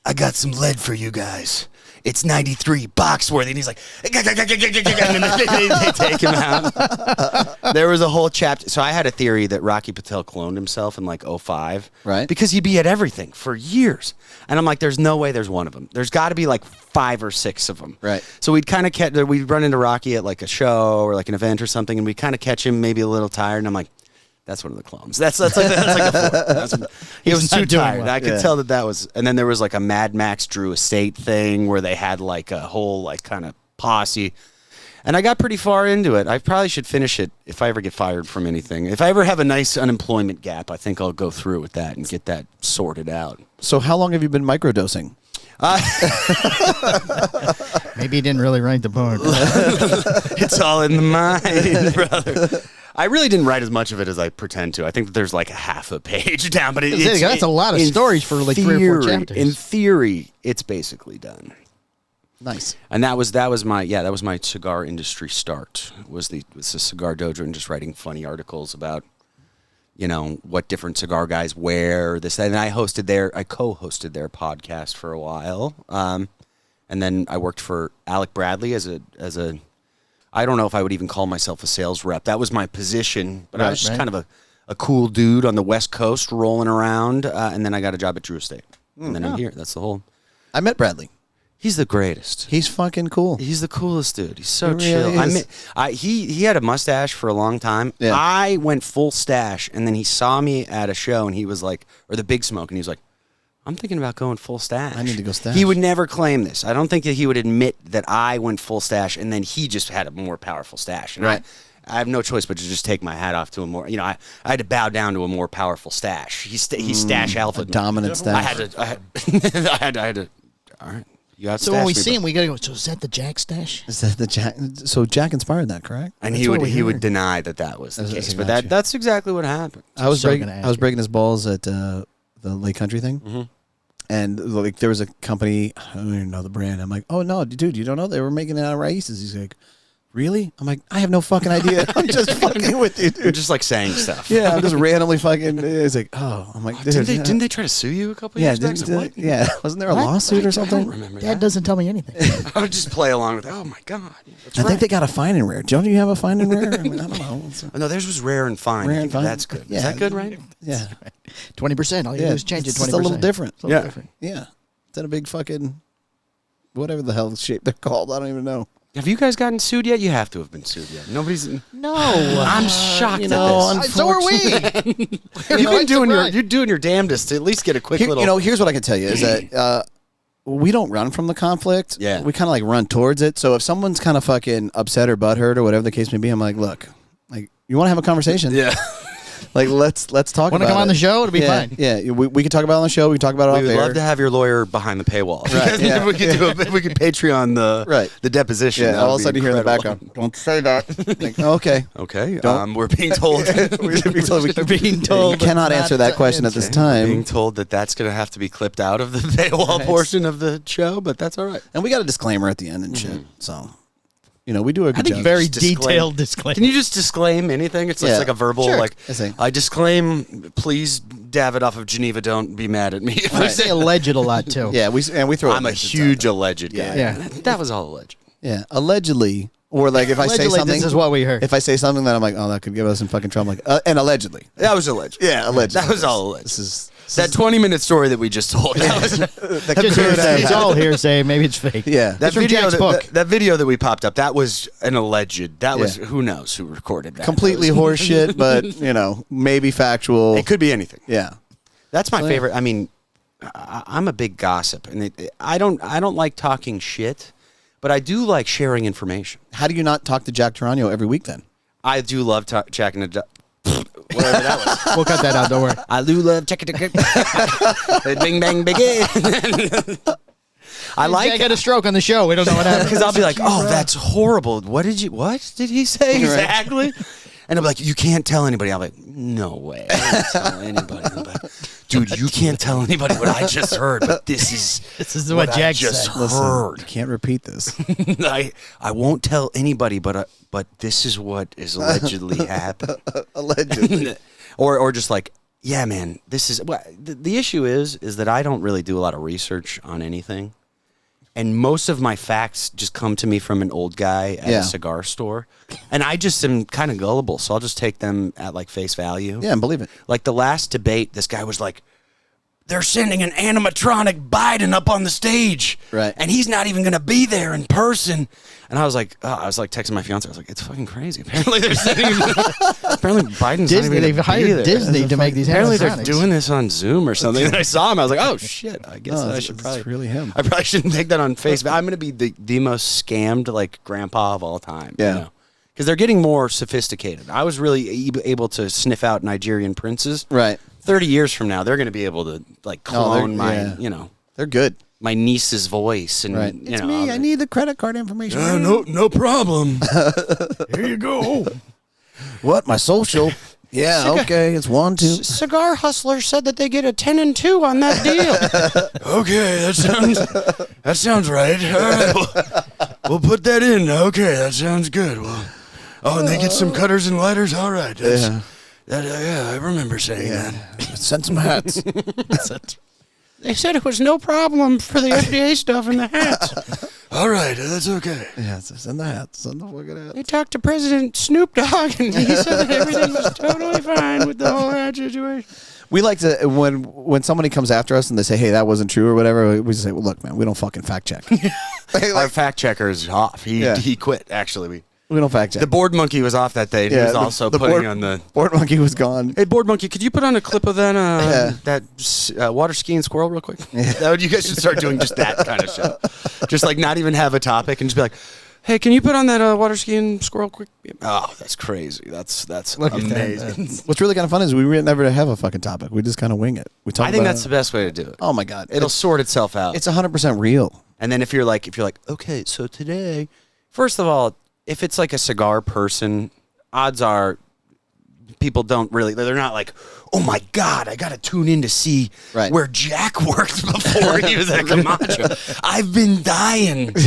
"I got some lead for you guys. It's 93 box worthy." And he's like, and then they take him out. There was a whole chapter. So I had a theory that Rocky Patel cloned himself in like 2005. Right. Because he'd be at everything for years. And I'm like, there's no way there's one of them. There's got to be like 5 or 6 of them. Right. So we'd kind of we'd run into Rocky at like a show or like an event or something, and we'd kind of catch him maybe a little tired. And I'm like, that's one of the clones. That's like a 4. He was too tired. well. I could tell that was. And then there was like a Mad Max Drew Estate thing where they had like a whole like kind of posse. And I got pretty far into it. I probably should finish it if I ever get fired from anything. If I ever have a nice unemployment gap, I think I'll go through with that and get that sorted out. So how long have you been microdosing? Maybe he didn't really write the book. It's all in the mind, brother. I really didn't write as much of it as I pretend to. I think that there's like a half a page down, but That's a lot of in stories for like 3 or 4 chapters. In theory, it's basically done. Nice. And that was my cigar industry start. Was the Cigar Dojo and just writing funny articles about, you know, what different cigar guys wear, this, that. And I co-hosted their podcast for a while. And then I worked for Alec Bradley as a I don't know if I would even call myself a sales rep. That was my position, but I was just kind of a cool dude on the West Coast rolling around. And then I got a job at Drew Estate. And then I'm here. That's the whole. I met Bradley. He's the greatest. He's fucking cool. He's the coolest dude. He's so He really chill. is. He had a mustache for a long time. Yeah. I went full stash, and then he saw me at a show, and he was like, or the Big Smoke, and he was like, I'm thinking about going full stash. I need to go stash. He would never claim this. I don't think that he would admit that I went full stash, and then he just had a more powerful stash. And Right. I have no choice but to just take my hat off to a more, you know, I had to bow down to a more powerful stash. He's stash alpha. A dominant stash. I had to, all right. You got So when we see him, we gotta go. So is that the Jack stash? Is that the Jack? So Jack inspired that, correct? And That's he what would we would heard. deny that was the That's- case, I but gotcha. that's exactly what happened. I was So breaking. gonna I was ask breaking his balls at the Lake Country thing, and like there was a company. I don't even know the brand. I'm like, oh no, dude, you don't know they were making it out of raíces. He's like, really? I'm like, I have no fucking idea. I'm just fucking with you, You're dude. just like saying stuff. Yeah, I'm just randomly fucking. It's like, oh, I'm like, dude, Didn't they try to sue you a couple yeah, years back? didn't, yeah. Wasn't there a lawsuit or I something? don't remember Dad that. doesn't tell me anything. I would just play along with, oh my God. That's I right. think they got a fine and rare. Don't you have a fine and rare? I mean, I don't know. Oh, no, theirs was rare and fine. Rare I and think fine? That's good. Yeah. Is that good, right? Yeah, 20%. All you yeah. do is change it 20%. It's just a little different. It's a little Yeah. different. Yeah, instead of big fucking whatever the hell shape they're called. I don't even know. Have you guys gotten sued yet? You have to have been sued yet. Nobody's. No. I'm shocked you know, at this. So are we. You've been doing your damnedest to at least get a quick little. You know, here's what I can tell you is that we don't run from the conflict. Yeah. We kind of like run towards it. So if someone's kind of fucking upset or butthurt or whatever the case may be, I'm like, look, like you want to have a conversation? yeah. Like let's talk. Want to come on the show? It'll be yeah, fine. Yeah, we can talk about it on the show. We can talk about it We off would air. love to have your lawyer behind the paywall. Right, yeah. we could Patreon the deposition. Yeah, That all of would a sudden be you hear in the incredible. background. Don't say that. Like, okay. Okay. Don't- We're being told. We're being told You cannot not answer that to question at this time. Being told that's going to have to be clipped out of the paywall portion of the show, but that's all right. And we got a disclaimer at the end and shit. So, you know, we do a good think job. Very Just disclaim. detailed disclaimer. Can you just disclaim anything? It's Yeah. like a verbal, Sure. like, I see. I disclaim, please, Davidoff of Geneva, don't be mad at me. If I We say say alleged a lot, too. Yeah, we throw. I'm a alleged huge out alleged guy. Yeah. That was all alleged. there. Yeah, allegedly, or like if I say Allegedly, something, this is what we heard. If I say something that I'm like, oh, that could give us some fucking trouble. Like, and allegedly. That was alleged. Yeah, allegedly. That was all alleged. This is That 20-minute story that we just told. That was, that Just could have hearsay. It's happened. all hearsay. Maybe it's fake. Yeah. that from video, Jack's book. that video that we popped up, that was an alleged. That was, Yeah. who knows who recorded that. Completely That was- horseshit, but you know, maybe factual. It could be anything. Yeah. That's my So, yeah. favorite. I mean, I'm a big gossip, and I don't like talking shit, but I do like sharing information. How do you not talk to Jack Tarano every week then? I do love checking a whatever that was. We'll cut that out. Don't worry. I do love checking a bing bang biggie. I like I got a stroke on the show. We don't know what happened. because I'll be like, oh, that's horrible. What did he say exactly? And I'm like, you can't tell anybody. I'm like, no way. I can't tell anybody. I'm like, dude, you can't tell anybody what I just heard, but this is what I Jack just said. heard. You can't repeat this. I won't tell anybody, but this is what is allegedly happened. Allegedly. or just like, yeah, man, this is the issue is that I don't really do a lot of research on anything. And most of my facts just come to me from an old guy at Yeah. a cigar store. And I just am kind of gullible, so I'll just take them at like face value. Yeah, and believe it. Like the last debate, this guy was like, they're sending an animatronic Biden up on the stage. Right. And he's not even going to be there in person. And I was like texting my fiance. I was like, it's fucking crazy. Apparently they're sending apparently Biden's Disney. not even They've gonna be hired there. Disney to make these Apparently they're animatronics. doing this on Zoom or something. And I saw him. I was like, oh, shit. I guess No, I it's- should it's probably. really him. I probably shouldn't take that on face value. I'm going to be the most scammed like grandpa of all time. Yeah. Because they're getting more sophisticated. I was really able to sniff out Nigerian princes. Right. 30 years from now, they're going to be able to like Oh, they're- clone my, yeah. They're good. my niece's voice and Right. you It's know. me. I'll I be- need the credit card information. no problem. Here you go. What? My social? Yeah, okay. It's 1, 2. Cigar Hustler said that they get a 10 and 2 on that deal. Okay, that sounds right. All right, we'll put that in. Okay, that sounds good. Well, and they get some cutters and lighters. All right. Yeah. I remember saying that. Send some hats. They said it was no problem for the FDA stuff in the hats. All right, that's okay. Yeah, send the hats. Send the fucking hats. They talked to President Snoop Dogg, and he said that everything was totally fine with the whole hat situation. We like to when somebody comes after us and they say, "Hey, that wasn't true" or whatever. We just say, "Well, look, man, we don't fucking fact check. Our fact checker is off. Yeah. He quit, actually. We don't fact check." The board monkey was off that day. And he was also putting on the... board monkey was gone. Hey, board monkey, could you put on a clip of that water skiing squirrel real quick? You guys should start doing just that kind of show. Just like not even have a topic and just be like, hey, can you put on that water skiing squirrel quick? Oh, that's crazy. That's amazing. What's really kind of fun is we never have a fucking topic. We just kind of wing it. We talk. I think about that's the best way to do it. Oh my god, It'll sort itself out. It's 100% real. And then if you're like, okay, so today, first of all, if it's like a cigar person, odds are people don't really, they're not like, oh my God, I got to tune in to see Right. where Jack worked before he was at Camacho. I've been dying. His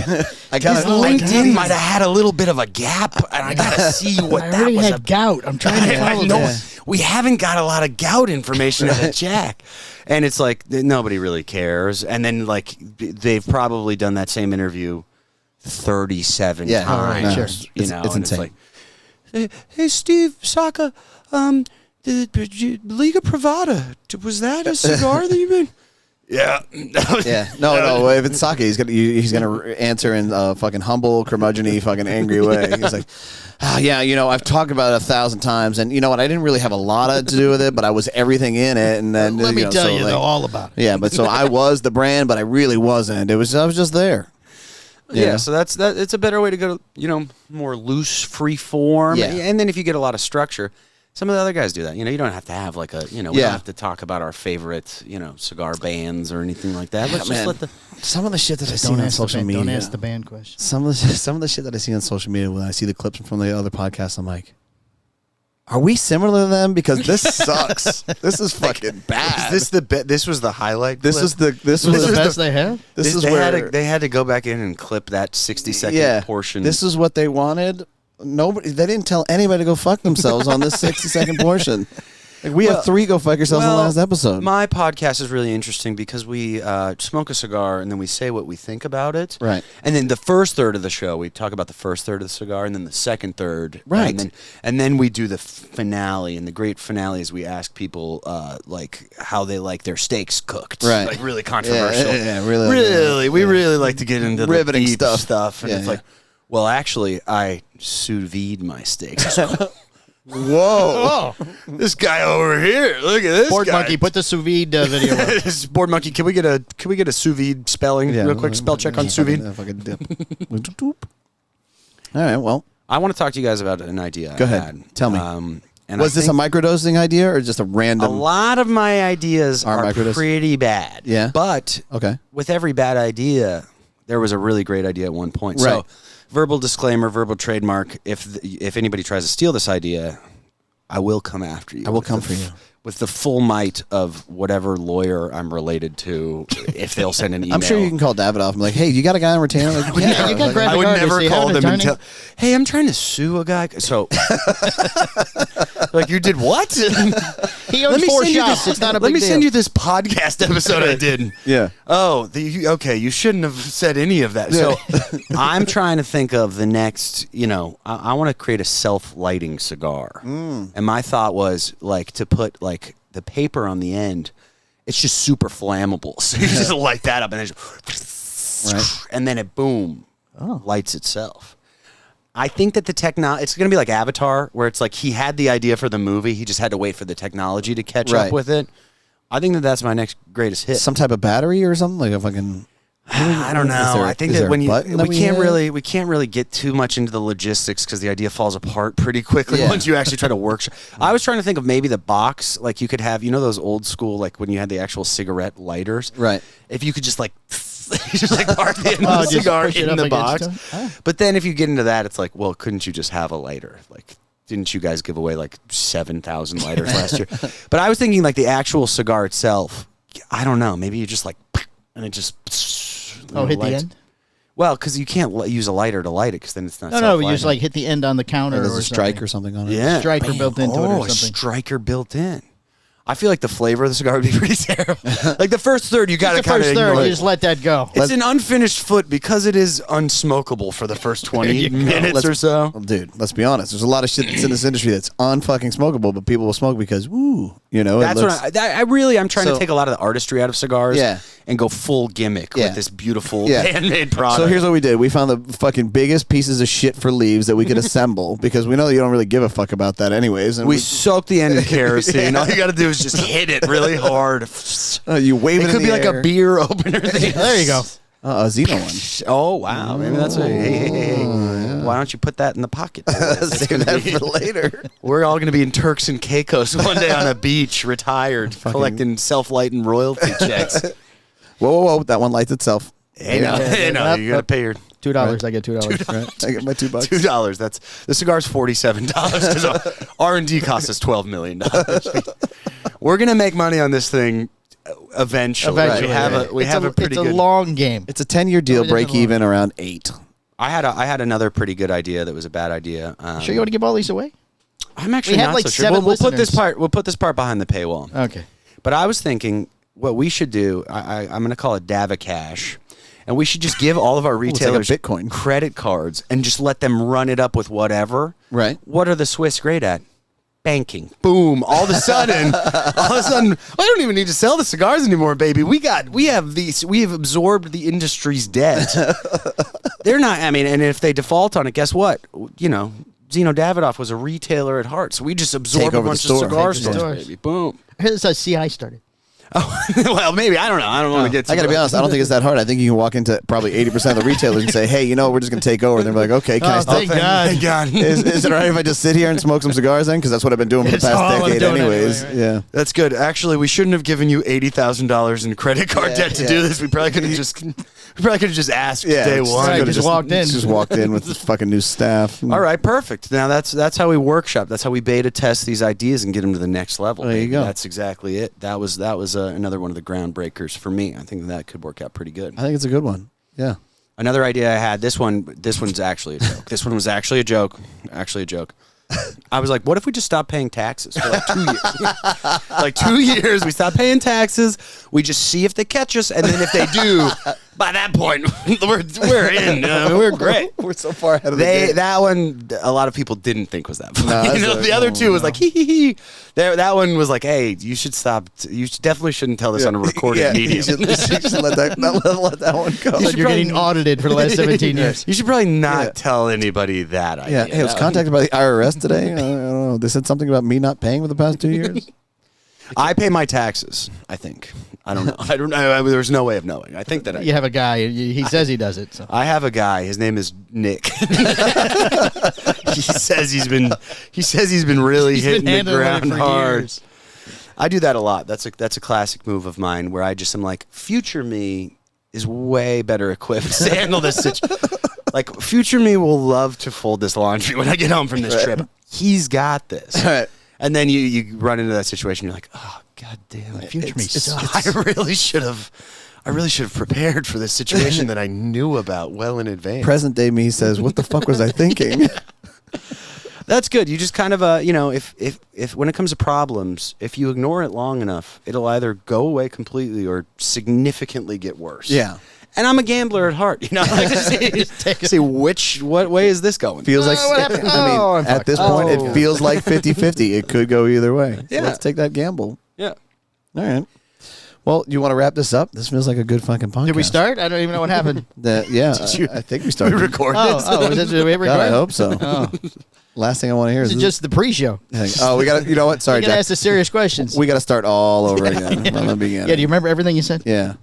LinkedIn might have had a little bit of a gap, and I got to see what I that already was had gout. I'm trying to follow no, this. we haven't got a lot of gout information out of Jack. And it's like, nobody really cares. And then, like, they've probably done that same interview 37 Yeah. times. No, sure. You It's know, insane. and it's like, hey, Steve Saka, the Liga Privada, was that a cigar that you made? Yeah. Yeah, no. If it's sake, he's gonna answer in a fucking humble, curmudgeon-y, fucking angry way. He's like, yeah, I've talked about it 1,000 times, and you know what? I didn't really have a lot to do with it, but I was everything in it. And then Let me tell so, you like, though, all about it. Yeah, but so I was the brand, but I really wasn't. I was just there. Yeah, so that's that. It's a better way to go. More loose, free form. Yeah. And then if you get a lot of structure, some of the other guys do that. You don't have to have like a. We don't have to talk about our favorite, cigar bands or anything like that. Let's just let the. Some of the shit that I see Don't on ask, social media. don't ask the band question. Some of the shit that I see on social media when I see the clips from the other podcasts, I'm like, are we similar to them? Because this sucks. This is fucking bad. Is this this was the highlight. This clip? was the This was the best they have? This is they where had to go back in and clip that 60-second portion. This is what they wanted. Nobody. They didn't tell anybody to go fuck themselves on this 60-second portion. Like, we have 3 go fuck yourselves in the last episode. My podcast is really interesting because we smoke a cigar and then we say what we think about it. Right. And then the first third of the show, we talk about the first third of the cigar, and then the second third. Right. And then we do the finale. And the great finale is we ask people like how they like their steaks cooked. Right. Like really controversial. Yeah, really. Really, we really like to get into Riveting the deep stuff. And Yeah, it's yeah. like, well, actually, I sous vide my steaks. Whoa. This guy over here, look at this Board guy. Monkey, put the sous vide video up. This is Board Monkey. Can we get a sous vide spelling real quick? Spell check on sous vide. Fucking dip. All right. Well, I want to talk to you guys about an idea. Go I ahead. had. Tell me. And was this a microdosing idea or just a a random? lot of my ideas Are are microdose? pretty bad. Yeah. But Okay. with every bad idea, there was a really great idea at one point. Right. So, verbal disclaimer, verbal trademark. If anybody tries to steal this idea, I will come after you. I will come for you. With the full might of whatever lawyer I'm related to, if they'll send an email. I'm sure you can call Davidoff and be like, "Hey, you got a guy on retainer?" Like, Yeah, you got graphic I would artists. never Do you have call an them and attorney? tell, hey, I'm trying to sue a guy. So, like, you did what? He owns 4 shops. It's not a big Let me deal. send you this podcast episode I did. Yeah. Oh, okay. You shouldn't have said any of that. So, I'm trying to think of the next. I want to create a self-lighting cigar, and my thought was like to put like the paper on the end. It's just super flammable, so you just light that up, and then and then it lights itself. I think that the technology, it's going to be like Avatar, where it's like he had the idea for the movie, he just had to wait for the technology to catch Right. up with it. I think that that's my next greatest hit. Some type of battery or something, like a fucking. I don't know. I think that when we we can't really get too much into the logistics because the idea falls apart pretty quickly Yeah. once you actually try to workshop. I was trying to think of maybe the box, like you could have, those old school, like when you had the actual cigarette lighters, Right. If you could just like just like park the end of the just cigar push it in up the against box. it? But then if you get into that, it's like, well, couldn't you just have a lighter? Like, didn't you guys give away like 7,000 lighters last year? But I was thinking like the actual cigar itself. I don't know. Maybe you just like, and it just. Hit the lights. end? Well, because you can't use a lighter to light it, because then it's not. No, you just like hit the end on the counter There's or a strike something. or something on it. yeah, striker built into it or a something. striker built in. I feel like the flavor of the cigar would be pretty terrible. Like the first third, you got to The kind of first third, ignore. you just let that go. It's an unfinished foot because it is unsmokable for the first 20 minutes or so. Well, dude, let's be honest. There's a lot of shit that's in this industry that's unfucking smokable, but people will smoke because, woo, That's what I'm trying So- to take a lot of the artistry out of cigars, Yeah. and go full gimmick Yeah. with this beautiful Yeah. handmade product. So here's what we did. We found the fucking biggest pieces of shit for leaves that we could assemble because we know that you don't really give a fuck about that anyways. And we soak the end in kerosene. All you got to do is just hit it really hard. you wave it It in could the be like air. a beer opener thing. There you go. A Xeno one. Oh wow! Maybe that's a hey. Why don't you put that in the pocket? Save that for later. We're all going to be in Turks and Caicos one day on a beach, retired, collecting self-lighting royalty checks. Whoa. That one lights itself. Hey, no, you got to pay your $2. I get $2. Right? I get my $2. $2. That's the cigar's $47 because R&D costs us $12 million. We're gonna make money on this thing eventually. We have a pretty good. It's a long game. It's a 10-year deal. Break even around 8. I had another pretty good idea that was a bad idea. Sure, you want to give all these away? I'm actually We have not like so sure. 7 We'll put this listeners. part. We'll put this part behind the paywall. Okay. But I was thinking what we should do. I'm going to call it Davacash, and we should just give all of our it's like a retailers Bitcoin. credit cards and just let them run it up with whatever. Right. What are the Swiss great at? Banking. Boom. All of a sudden, I don't even need to sell the cigars anymore, baby. We have absorbed the industry's debt. They're not, I mean, and if they default on it, guess what? You know, Zeno Davidoff was a retailer at heart, so we just absorbed a bunch of cigar stores, baby. Boom. I heard this is how CI started. Oh, well, maybe. I don't know. I don't want to get I got to be honest. I don't think it's that hard. I think you can walk into probably 80% of the retailers and say, hey, you know, we're just going to take over. And they're like, okay, can I still? Thank God. Thank God. Is it all right if I just sit here and smoke some cigars then? Because that's what I've been doing for the It's all past I'm decade doing anyways. anyway, right? Yeah. That's good. Actually, we shouldn't have given you $80,000 in credit card debt to do this. We probably could have just asked day one. Right, Could've just walked in. Just walked in with this fucking new staff. All right, perfect. Now that's how we workshop. That's how we beta test these ideas and get them to the next level. There you baby. go. That's exactly it. That was another one of the groundbreakers for me. I think that could work out pretty good. I think it's a good one. Yeah. Another idea I had. This one's actually a joke. This one was actually a joke. Actually a joke. I was like, what if we just stop paying taxes for like 2 years? Like 2 years, we stop paying taxes. We just see if they catch us, and then if they do, by that point, we're in. We're great. We're so far ahead of the game. That one, a lot of people didn't think was that funny. No, the other two was like, hee hee hee. That one was like, hey, you should stop. You definitely shouldn't tell this on a recorded medium. You should let that one go. You're getting audited for the last 17 years. You should probably not tell anybody that idea. Yeah, hey, I was contacted by the IRS today. I don't know. They said something about me not paying for the past 2 years. I pay my taxes, I think. I don't know. I don't know. There's no way of knowing. I think that I You have a guy. He says he does it. So. I have a guy. His name is Nick. he says he's been really hitting the handling it ground for hard. years. I do that a lot. That's a classic move of mine where I just am like, future me is way better equipped to handle this situation. Like, future me will love to fold this laundry when I get home from this trip. He's got this. Right. And then you run into that situation. You're like, oh, God damn it. Future me sucks. I really should have prepared for this situation that I knew about well in advance. Present day me says, what the fuck was I thinking? That's good. You just kind of, if when it comes to problems, if you ignore it long enough, it'll either go away completely or significantly get worse. Yeah. And I'm a gambler at heart. You know, I like to see what way is this going? Feels like, what happened? I mean, at this point, it feels like 50-50. It could go either way. So Yeah. let's take that gamble. Yeah. All right. Well, you want to wrap this up? This feels like a good fucking podcast. Did we start? I don't even know what happened. I think we started. We recorded. Did we record? God, I hope so. Oh. Last thing I want to hear is This is just the pre-show. Oh, we got to, you know what? Sorry, You gotta Jack. ask the serious questions. We got to start all over again from the beginning. Yeah, do you remember everything you said? Yeah.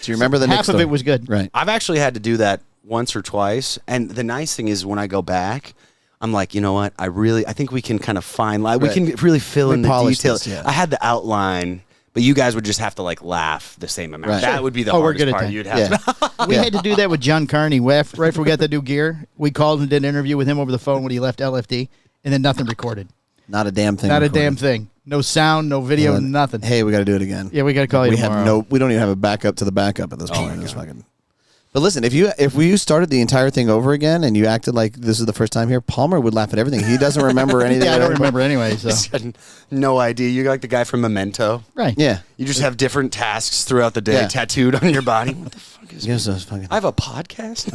Do you remember the Half next of it was good. Right. I've actually had to do that once or twice. And the nice thing is when I go back, I'm like, you know what? I think we can kind of find, we Right. can really fill We in the polish details. this, yeah. I had the outline, but you guys would just have to like laugh the same amount. Right. That Sure. would be the Oh, we're hardest good at part. that. You'd have Yeah. to. We had to do that with John Carney. Right before we got the new gear, we called and did an interview with him over the phone when he left LFD, and then nothing recorded. Not a damn thing. Not a recorded. damn thing. No sound, no video, Well, then, nothing. Hey, we got to do it again. Yeah, we got to call you We tomorrow. we don't even have a backup to the backup at this point. It's fucking. But listen, if you started the entire thing over again and you acted like this is the first time here, Palmer would laugh at everything. He doesn't remember anything. Yeah, I don't remember anyway. So Had no idea. You're like the guy from Memento. right. Yeah. You just have different tasks throughout the day Yeah. tattooed on your body. What the fuck is Yes, that's fucking. I have a podcast?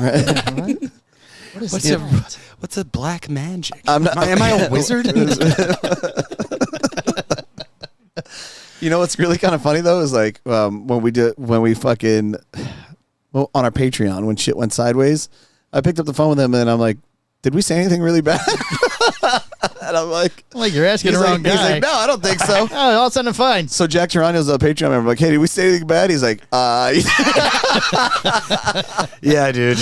What is What's a black magic? I'm not- am I a wizard? You know what's really kind of funny though is like when we fucking on our Patreon when shit went sideways, I picked up the phone with him and I'm like, did we say anything really bad? And I'm like, Like you're asking the wrong guy. He's like, no, I don't think so. Oh, all sounding fine. So Jack Geronio's a Patreon member. I'm like, hey, did we say anything bad? He's like, Yeah, dude.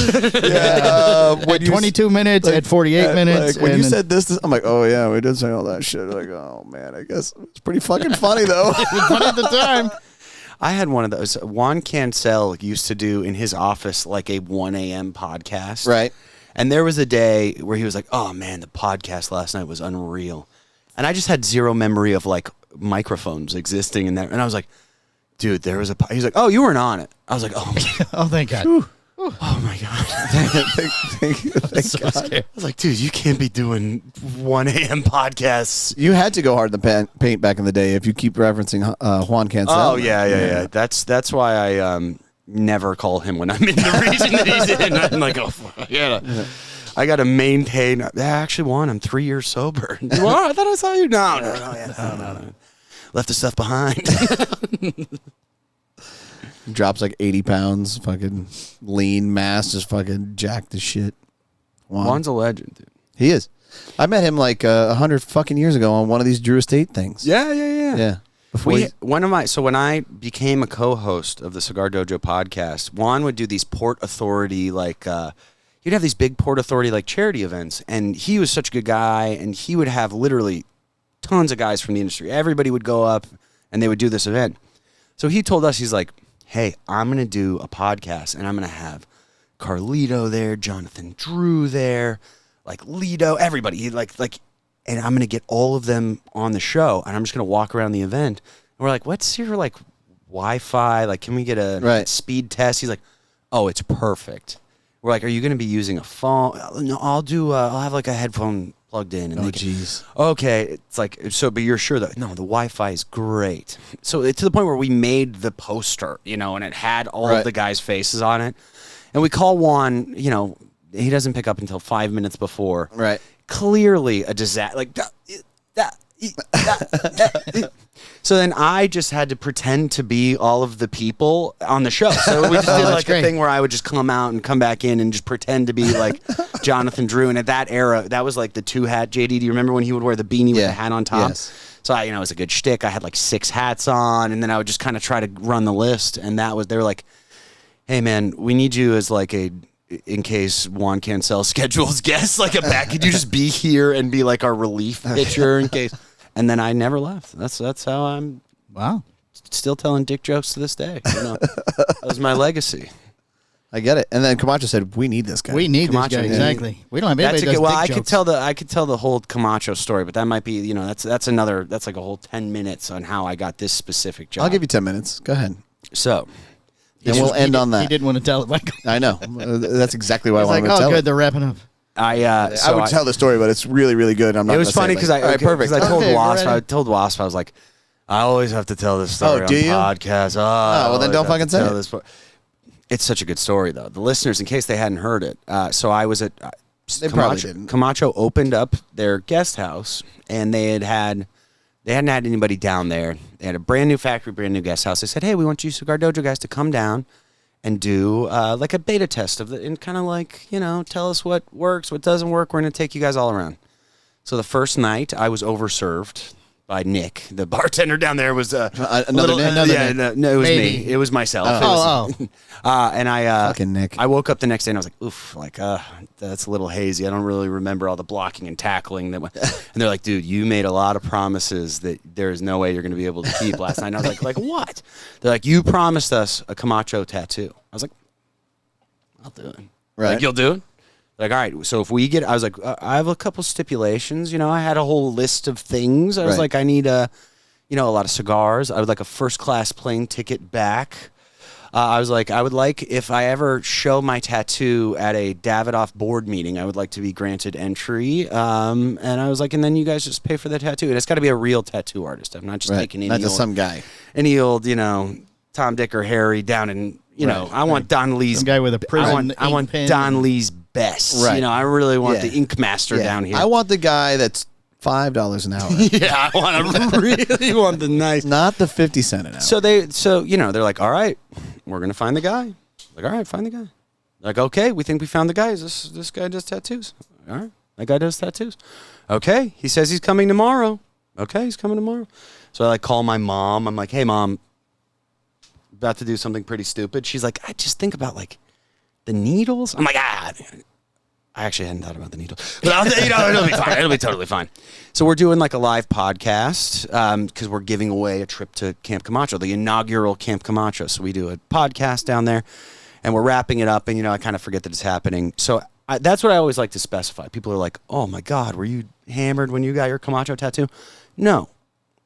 when At 22 minutes, at 48 minutes. Like, when and you then- said this, I'm like, oh yeah, we did say all that shit. Like, oh man, I guess it's pretty fucking funny though. it was funny at the time. I had one of those. Juan Cancel used to do in his office like a 1 a.m. podcast. Right. And there was a day where he was like, oh, man, the podcast last night was unreal. And I just had zero memory of like microphones existing in there. And I was like, dude, there was a... He's like, oh, you weren't on it. I was like, oh, Oh, thank God. oh my God. Thank God. I was like, dude, you can't be doing 1 a.m. podcasts. You had to go hard in the paint back in the day if you keep referencing Juan Cancel. Oh, yeah. That's why I never call him when I'm in the region that he's in. I'm like, oh, I gotta maintain. Actually, Juan, I'm 3 years sober. Well, I thought I saw you. No. Left the stuff behind. Drops like 80 pounds, fucking lean mass, just fucking jacked the shit. Juan's a legend, dude. He is. I met him like 100 fucking years ago on one of these Drew Estate things. Yeah. Yeah. When I became a co-host of the Cigar Dojo podcast, Juan would do these Port Authority he'd have these big Port Authority like charity events, and he was such a good guy, and he would have literally tons of guys from the industry. Everybody would go up, and they would do this event. So he told us, he's like, hey, I'm gonna do a podcast, and I'm gonna have Carlito there, Jonathan Drew there, like Lito, everybody. He and I'm gonna get all of them on the show, and I'm just gonna walk around the event. And we're like, what's your like Wi-Fi? Like, can we get a speed test? He's like, oh, it's perfect. We're like, are you gonna be using a phone? No, I'll have like a headphone plugged in. And jeez. Okay, it's like but you're sure that no, the Wi-Fi is great. So it's to the point where we made the poster, and it had all of the guys' faces on it, and we call Juan. He doesn't pick up until 5 minutes before. Right. Clearly a disaster. Like so then I just had to pretend to be all of the people on the show. So we just did like a thing where I would just come out and come back in and just pretend to be like Jonathan Drew. And at that era, that was like the 2-hat. JD, do you remember when he would wear the beanie with the hat on top? Yes. So it was a good shtick. I had like 6 hats on, and then I would just kind of try to run the list. And they were like, hey man, we need you as like in case Juan Cancel schedules guests, like a back. Could you just be here and be like our relief pitcher in case? And then I never left. That's how I'm. Wow. Still telling dick jokes to this day. That was my legacy. I get it. And then Camacho said, "We need this guy. We need Camacho, this guy exactly. We don't have anybody. I could tell the whole Camacho story, but that might be that's like a whole 10 minutes on how I got this specific job. I'll give you 10 minutes. Go ahead. So. And we'll end on that. He didn't want to tell it, Michael. I know. That's exactly why I wanted to tell good, it. they're wrapping up. I would tell the story, but it's really, really good. I'm not. It was funny because I told Wasp, I was like, I always have to tell this story on podcast. Well, then don't fucking say it. It's such a good story, though. The listeners, in case they hadn't heard it, so I was at probably didn't. Camacho opened up their guest house, and they hadn't had anybody down there. They had a brand new factory, brand new guest house. They said, hey, we want you Cigar Dojo guys to come down and do like a beta test of and kind of like, tell us what works, what doesn't work. We're going to take you guys all around. So the first night I was overserved by Nick. The bartender down there was another Nick? No, it was me. It was myself. And I fucking Nick. I woke up the next day and I was like, oof, that's a little hazy. I don't really remember all the blocking and tackling that went. And they're like, dude, you made a lot of promises that there's no way you're going to be able to keep last night. And I was like what? They're like, you promised us a Camacho tattoo. I was like, I'll do it. Right. Like, you'll do it? Like, all right, so if we get, I was like, I have a couple stipulations. I had a whole list of things. I was like, I need a lot of cigars. I would like a first-class plane ticket back. I was like, I would like, if I ever show my tattoo at a Davidoff board meeting, I would like to be granted entry. And I was like, and then you guys just pay for the tattoo. And it's got to be a real tattoo artist. I'm not just taking any not just some guy. Any old, Tom, Dick, or Harry down in, I want Don Lee's. Some guy with a prison I want pen. Don Lee's best. Right. I really want the ink master down here. I want the guy that's $5 an hour. Yeah, I really want the nice. Not the 50 cent an hour. So they're like, all right, we're gonna find the guy. Like, all right, find the guy. Like, okay, we think we found the guy. This guy does tattoos. All right, that guy does tattoos. Okay, he says he's coming tomorrow. Okay, he's coming tomorrow. So I call my mom. I'm like, hey mom, about to do something pretty stupid. She's like, I just think about the needles. I'm like, I actually hadn't thought about the needle, but it'll be fine. It'll be totally fine. So we're doing like a live podcast because we're giving away a trip to Camp Camacho, the inaugural Camp Camacho. So we do a podcast down there, and we're wrapping it up. And I kind of forget that it's happening. So that's what I always like to specify. People are like, "Oh my God, were you hammered when you got your Camacho tattoo?" No,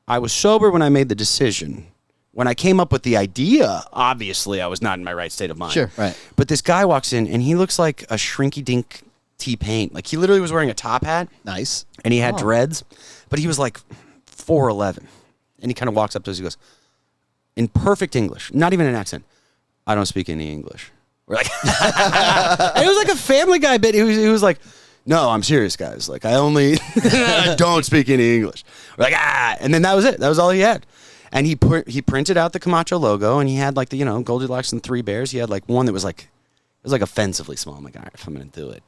I was sober when I made the decision. When I came up with the idea, obviously I was not in my right state of mind. Sure, right. But this guy walks in, and he looks like a shrinky-dink T-Pain. Like, he literally was wearing a top hat. Nice. And he had dreads, but he was like 4'11". And he kind of walks up to us, he goes, in perfect English, not even an accent, "I don't speak any English." We're like, and it was like a Family Guy bit. He was like, "No, I'm serious, guys. Like, I don't speak any English." We're like, and then that was it. That was all he had. And he printed out the Camacho logo, and he had like the, Goldilocks and Three Bears. He had like one that was like, it was like offensively small. I'm like, all right, if I'm going to do it.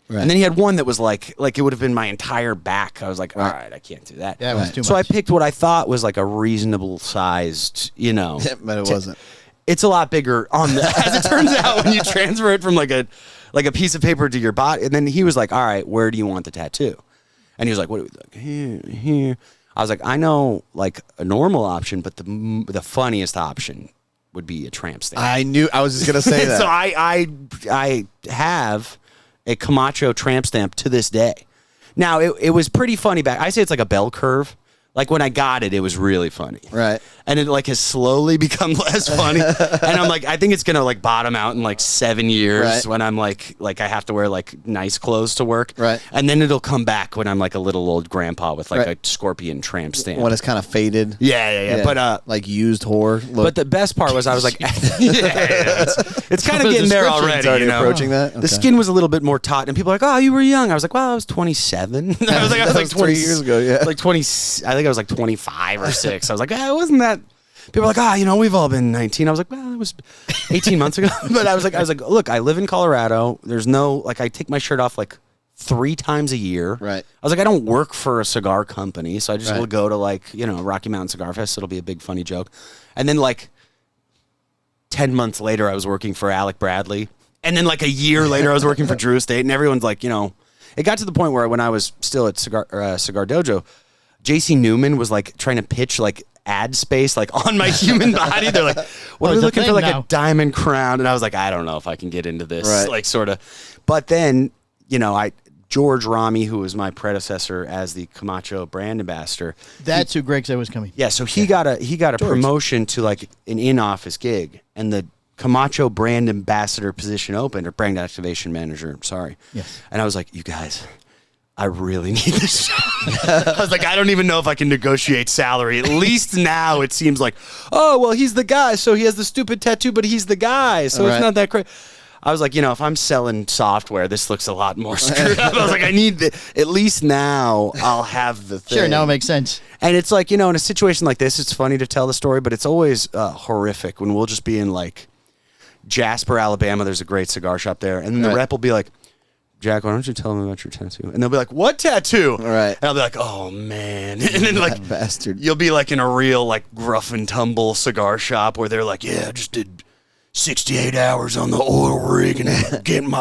Right. And then he had one that was like it would have been my entire back. I was like, all right, I can't do that. Yeah, it was too much. So I picked what I thought was like a reasonable sized, But it wasn't. It's a lot bigger as it turns out when you transfer it from like a piece of paper to your body. And then he was like, all right, where do you want the tattoo? And he was like, what do we like? Here. I was like, I know like a normal option, but the funniest option would be a tramp stamp. I was just gonna say that. So I have a Camacho tramp stamp to this day. Now it was pretty funny back. I say it's like a bell curve. Like when I got it, it was really funny. Right. And it like has slowly become less funny. And I'm like, I think it's gonna like bottom out in like 7 years Right. when I'm like I have to wear like nice clothes to work. Right. And then it'll come back when I'm like a little old grandpa with like Right. a scorpion tramp stamp. When it's kind of faded. Yeah. But like used whore look. but the best part was I was like, it's kind of The getting there description's already. already approaching that? The Okay. skin was a little bit more taut, and people were like, "Oh, you were young." I was like, "Well, I was 27." I was like 3 years ago, yeah. like 20. I think I was like 25 or 6. I was like, it wasn't that. People were like, we've all been 19. I was like, well, it was 18 months ago. But I was like, look, I live in Colorado. There's no I take my shirt off like 3 times a year. Right. I was like, I don't work for a cigar company, so I just Right. will go to like Rocky Mountain Cigar Fest. It'll be a big funny joke, and then like 10 months later, I was working for Alec Bradley. And then like a year later, I was working for Drew Estate. And everyone's like, it got to the point where when I was still at Cigar Dojo, JC Newman was like trying to pitch like ad space like on my human body. They're like, what are we it's a looking for? thing Like now. a diamond crown. And I was like, I don't know if I can get into this. Right. Like sort of. But then, George Rami, who was my predecessor as the Camacho brand ambassador. That's who Greg said was coming. Yeah, so he got a promotion to like an in-office gig, and the Camacho brand ambassador position opened, or brand activation manager. Sorry. Yes. And I was like, you guys, I really need this job. I was like, I don't even know if I can negotiate salary. At least now it seems like, oh well, he's the guy, so he has the stupid tattoo, but he's the guy, so Right. it's not that crazy. I was like, if I'm selling software, this looks a lot more screwed up. I was like, I need at least now I'll have the thing. Sure, now it makes sense. And it's like, in a situation like this, it's funny to tell the story, but it's always horrific when we'll just be in like Jasper, Alabama. There's a great cigar shop there. And then the Right. rep will be like, Jack, why don't you tell them about your tattoo? And they'll be like, what tattoo? Right. And I'll be like, oh, man. And then like, Bastard. you'll be like in a real like gruff and tumble cigar shop where they're like, yeah, I just did 68 hours on the oil rig and getting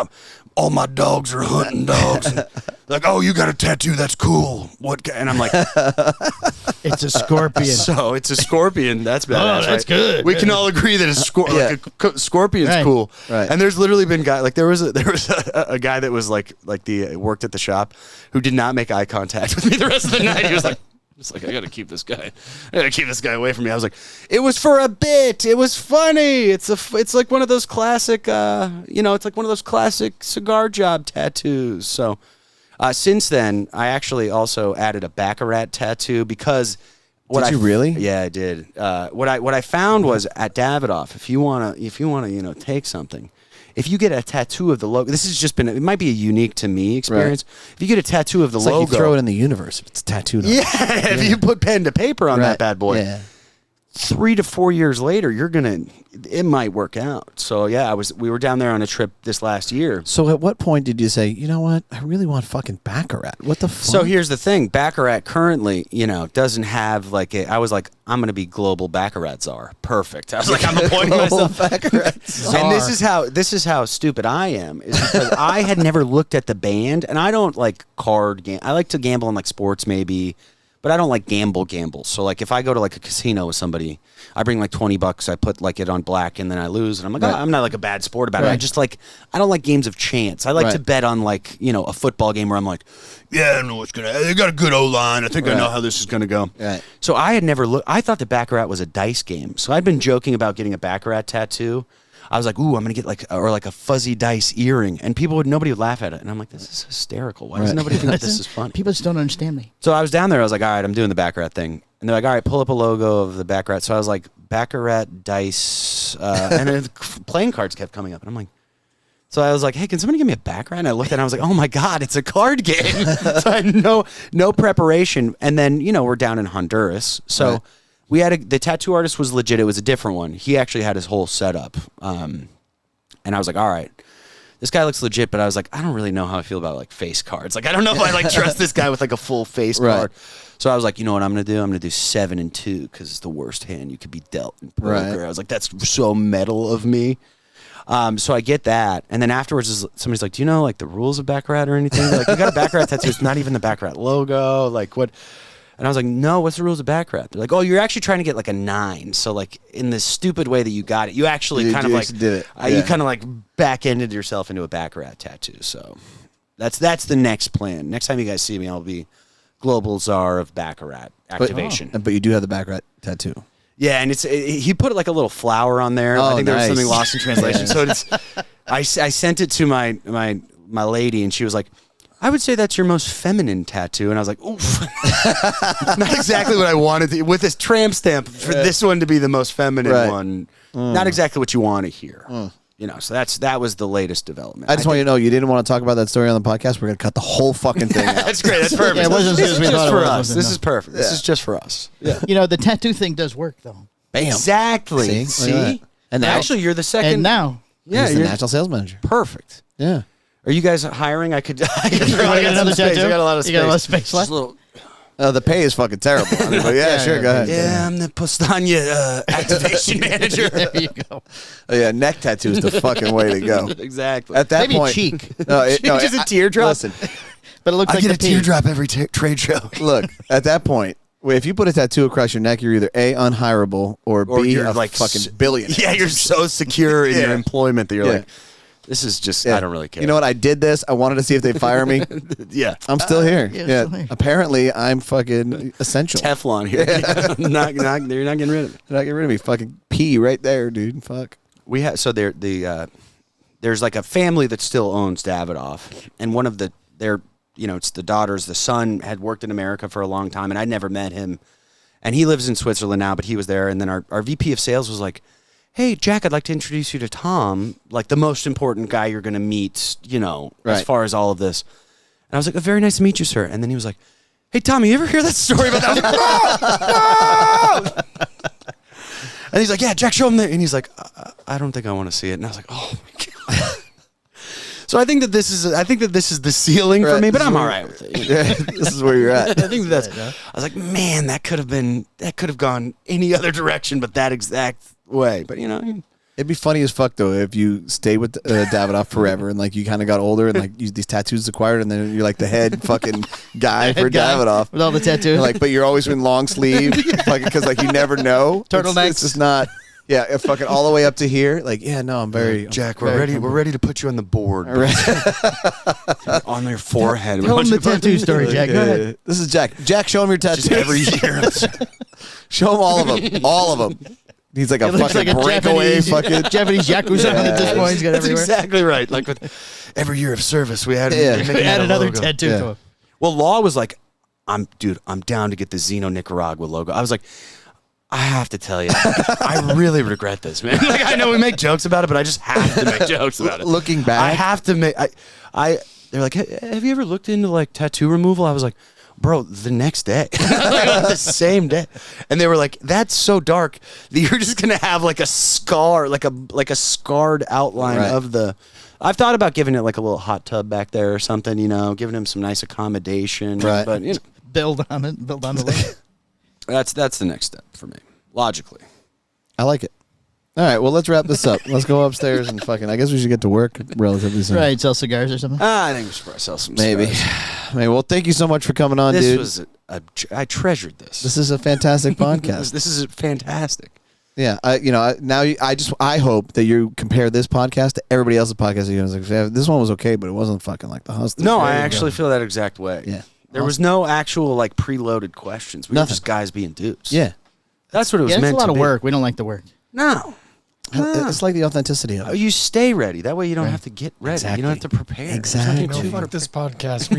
all my dogs are hunting dogs. And like, oh, you got a tattoo? That's cool. What? And I'm like, It's a scorpion. so it's a scorpion. That's badass. that's right? good. We can all agree that a scorpion's Right. cool. Right. And there's literally been guy like there was a guy that was like worked at the shop who did not make eye contact with me the rest of the night. He was like. Just like, I gotta keep this guy away from me. I was like, it was for a bit. It was funny. It's like one of those classic, it's like one of those classic cigar job tattoos. So, since then, I actually also added a Baccarat tattoo because. Did you really? Yeah, I did. What I found was at Davidoff, if you wanna take something. If you get a tattoo of the logo, it might be a unique to me experience. Right. If you get a tattoo of the It's logo. like you throw it in the universe if it's tattooed on. Yeah, if you put pen to paper on that bad boy. Yeah. 3 to 4 years later, it might work out. So yeah, we were down there on a trip this last year. So at what point did you say, you know what, I really want fucking Baccarat? What the fuck? So here's the thing, Baccarat currently, doesn't have I was like, I'm going to be global Baccarat czar. Perfect. I was like, I'm appointing myself Baccarat. And this is how stupid I am, is because I had never looked at the band, and I don't like card game. I like to gamble on like sports maybe, but I don't like gamble. So like if I go to like a casino with somebody, I bring like $20, I put like it on black, and then I lose, and I'm like, oh, I'm not like a bad sport about it. I don't like games of chance. I like to bet on like, a football game where I'm like, yeah, I don't know what's they got a good O-line. I think I know how this is gonna go. Right. So I had never looked. I thought the Baccarat was a dice game. So I'd been joking about getting a Baccarat tattoo. I was like, ooh, I'm going to get like a fuzzy dice earring. And nobody would laugh at it. And I'm like, this is hysterical. Why does nobody think this is funny? People just don't understand me. So I was down there. I was like, all right, I'm doing the Baccarat thing. And they're like, all right, pull up a logo of the Baccarat. So I was like, Baccarat dice. And then playing cards kept coming up. And I'm like, so I was like, hey, can somebody give me a Baccarat? And I looked at it and I was like, oh my God, it's a card game. So I had no preparation. And then, we're down in Honduras. So we had the tattoo artist was legit. It was a different one. He actually had his whole setup. And I was like, all right, this guy looks legit, but I was like, I don't really know how I feel about like face cards. Like, I don't know if I like trust this guy with like a full face card. So I was like, you know what I'm going to do? I'm going to do 7 and 2 because it's the worst hand you could be dealt in poker. Right. I was like, that's so metal of me. So I get that. And then afterwards, somebody's like, do you know like the rules of Baccarat or anything? They're like, you got a Baccarat tattoo. It's not even the Baccarat logo. Like what? And I was like, no, what's the rules of Baccarat? They're like, oh, you're actually trying to get like a 9. So like in this stupid way that you got it, you actually kind of like did it. You kind of like back-ended yourself into a Baccarat tattoo. So that's the next plan. Next time you guys see me, I'll be global czar of Baccarat activation. But you do have the Baccarat tattoo. Yeah, and he put like a little flower on there. Oh, I think there was nice. something lost in translation. So I sent it to my lady, and she was like, I would say that's your most feminine tattoo. And I was like, oof. Not exactly what I wanted with this tramp stamp for this one to be the most feminine one. Not exactly what you want to hear. So that was the latest development. I just want you to know you didn't want to talk about that story on the podcast. We're going to cut the whole fucking thing out. That's great. That's perfect. Yeah, it wasn't as this good is as we just thought it for was, us. wasn't it? This is perfect. This is just for us. Yeah. The tattoo thing does work, though. Bam. Exactly. See? Look at that. And now- actually, you're the second. And now, yeah, He's the you're national sales manager. perfect. Yeah. Are you guys hiring? I could. I got another some space. tattoo? I got a lot of space. You got a lot of space left? Just a little. The pay is fucking terrible. I mean, but yeah, sure, go ahead. Yeah, I'm the Postania activation manager. there you go. Oh, yeah, neck tattoo is the fucking way to go. Exactly. At that Maybe point, cheek. Just a teardrop? Listen, But it looks like the P. every trade show. look, at that point, if you put a tattoo across your neck, you're either A, unhirable, or B, you're a like fucking billionaire. Yeah, you're so secure in your Yeah. employment that you're Yeah. like, this is just, Yeah. I don't really care. You know what? I did this. I wanted to see if they'd fire me. Yeah. I'm still here. yeah, Yeah. still here. Apparently, I'm fucking essential. Teflon here. You're not getting rid of it. They're not getting rid of me. Fucking P right there, dude. Fuck. We have, so there's like a family that still owns Davidoff, and one of it's the daughters. The son had worked in America for a long time, and I'd never met him. And he lives in Switzerland now, but he was there. And then our VP of sales was like, hey, Jack, I'd like to introduce you to Tom, like the most important guy you're going to meet, as Right. far as all of this. And I was like, very nice to meet you, sir. And then he was like, hey, Tom, you ever hear that story about that? I was like, no! And he's like, yeah, Jack, show him that. And he's like, I don't think I want to see it. And I was like, oh my God. So I think that this is the ceiling for Right. me, but I'm all right with it. Yeah, this is where you're at. I think that's. I was like, man, that could have gone any other direction, but that exact way. But It'd be funny as fuck though if you stayed with Davidoff forever and like you kind of got older and like these tattoos acquired and then you're like the head fucking guy for Davidoff. With all the tattoos. But you're always in long sleeve, like because like you never know. Turtlenecks. It's just not. Yeah, fucking all the way up to here. Like, yeah, no, I'm very Jack, we're ready. We're ready to put you on the board. On your forehead. Tell him the tattoo story, Jack. Go ahead. This is Jack. Jack, show him your tattoos. Just every year. Show him all of them. All of them. He's like a It looks fucking like a breakaway Japanese, fucking. Japanese yakuza at this point. He's got That's everywhere. exactly right. Like with every year of service, we had Yeah. we Add another logo. tattoo Yeah. to him. Well, Law was like, I'm down to get the Xeno Nicaragua logo. I was like, I have to tell you, I really regret this, man. Like, I know we make jokes about it, but I just have to make jokes about it. Looking back, I have to make. They're like, have you ever looked into like tattoo removal? I was like, bro, the next day, like, the same day. And they were like, that's so dark that you're just going to have like a scar, like a scarred outline of the, I've thought about giving it like a little hot tub back there or something, you know, giving him some nice accommodation. Right. But, you know, Build on the lake. that's the next step for me, logically. I like it. All right, well, let's wrap this up. Let's go upstairs and fucking. I guess we should get to work relatively soon. Right, sell cigars or something. I think we should probably sell some Maybe. cigars. Maybe. Well, thank you so much for coming on, This dude. was I treasured this. This is a fantastic podcast. This is fantastic. Yeah, I hope that you compare this podcast to everybody else's podcast. You're gonna say, this one was okay, but it wasn't fucking like the Hustlers. No, I actually feel that exact way. Yeah. There was no actual like preloaded questions. We were Nothing. just guys being dudes. Yeah, That's what it was Yeah, it's meant a lot to of be. work. We don't like the work. No. it's like the authenticity of Oh, it. you stay ready. That way you don't have to get ready. Exactly. You don't have to prepare. Exactly. There's nothing No, to fuck this podcast.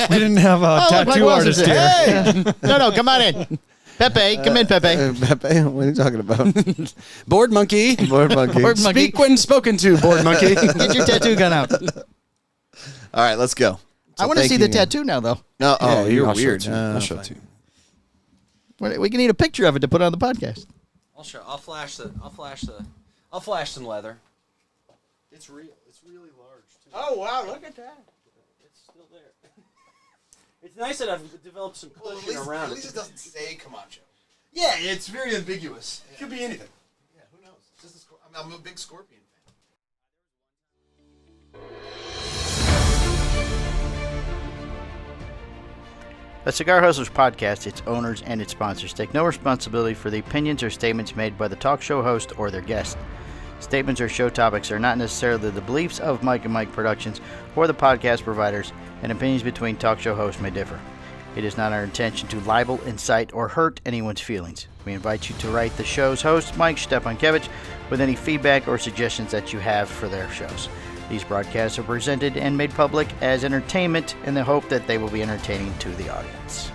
We didn't have a Oh, look, tattoo Mike Wilson's artist here. here. Hey! No, come on in. Pepe, come in, Pepe. Pepe, what are you talking about? Board monkey. Board monkey. Board monkey. Speak when spoken to, board monkey. Get your tattoo gun out. All right, let's go. I So want to thank see you the again. tattoo now, though. No, Yeah, you're I'll show it weird. to you. I'll show it to you. We can need a picture of it to put on the podcast. I'll flash some leather. It's real. It's really large too. Oh, wow, look at that. It's still there. It's nice that I've developed some cushion around it. doesn't say Camacho. Yeah, it's very ambiguous. It could be anything. Yeah, who knows? I'm a big Scorpion fan. The Cigar Hustlers podcast, its owners, and its sponsors take no responsibility for the opinions or statements made by the talk show host or their guest. Statements or show topics are not necessarily the beliefs of Mike and Mike Productions or the podcast providers, and opinions between talk show hosts may differ. It is not our intention to libel, incite, or hurt anyone's feelings. We invite you to write the show's host, Mike Stepankevich, with any feedback or suggestions that you have for their shows. These broadcasts are presented and made public as entertainment in the hope that they will be entertaining to the audience.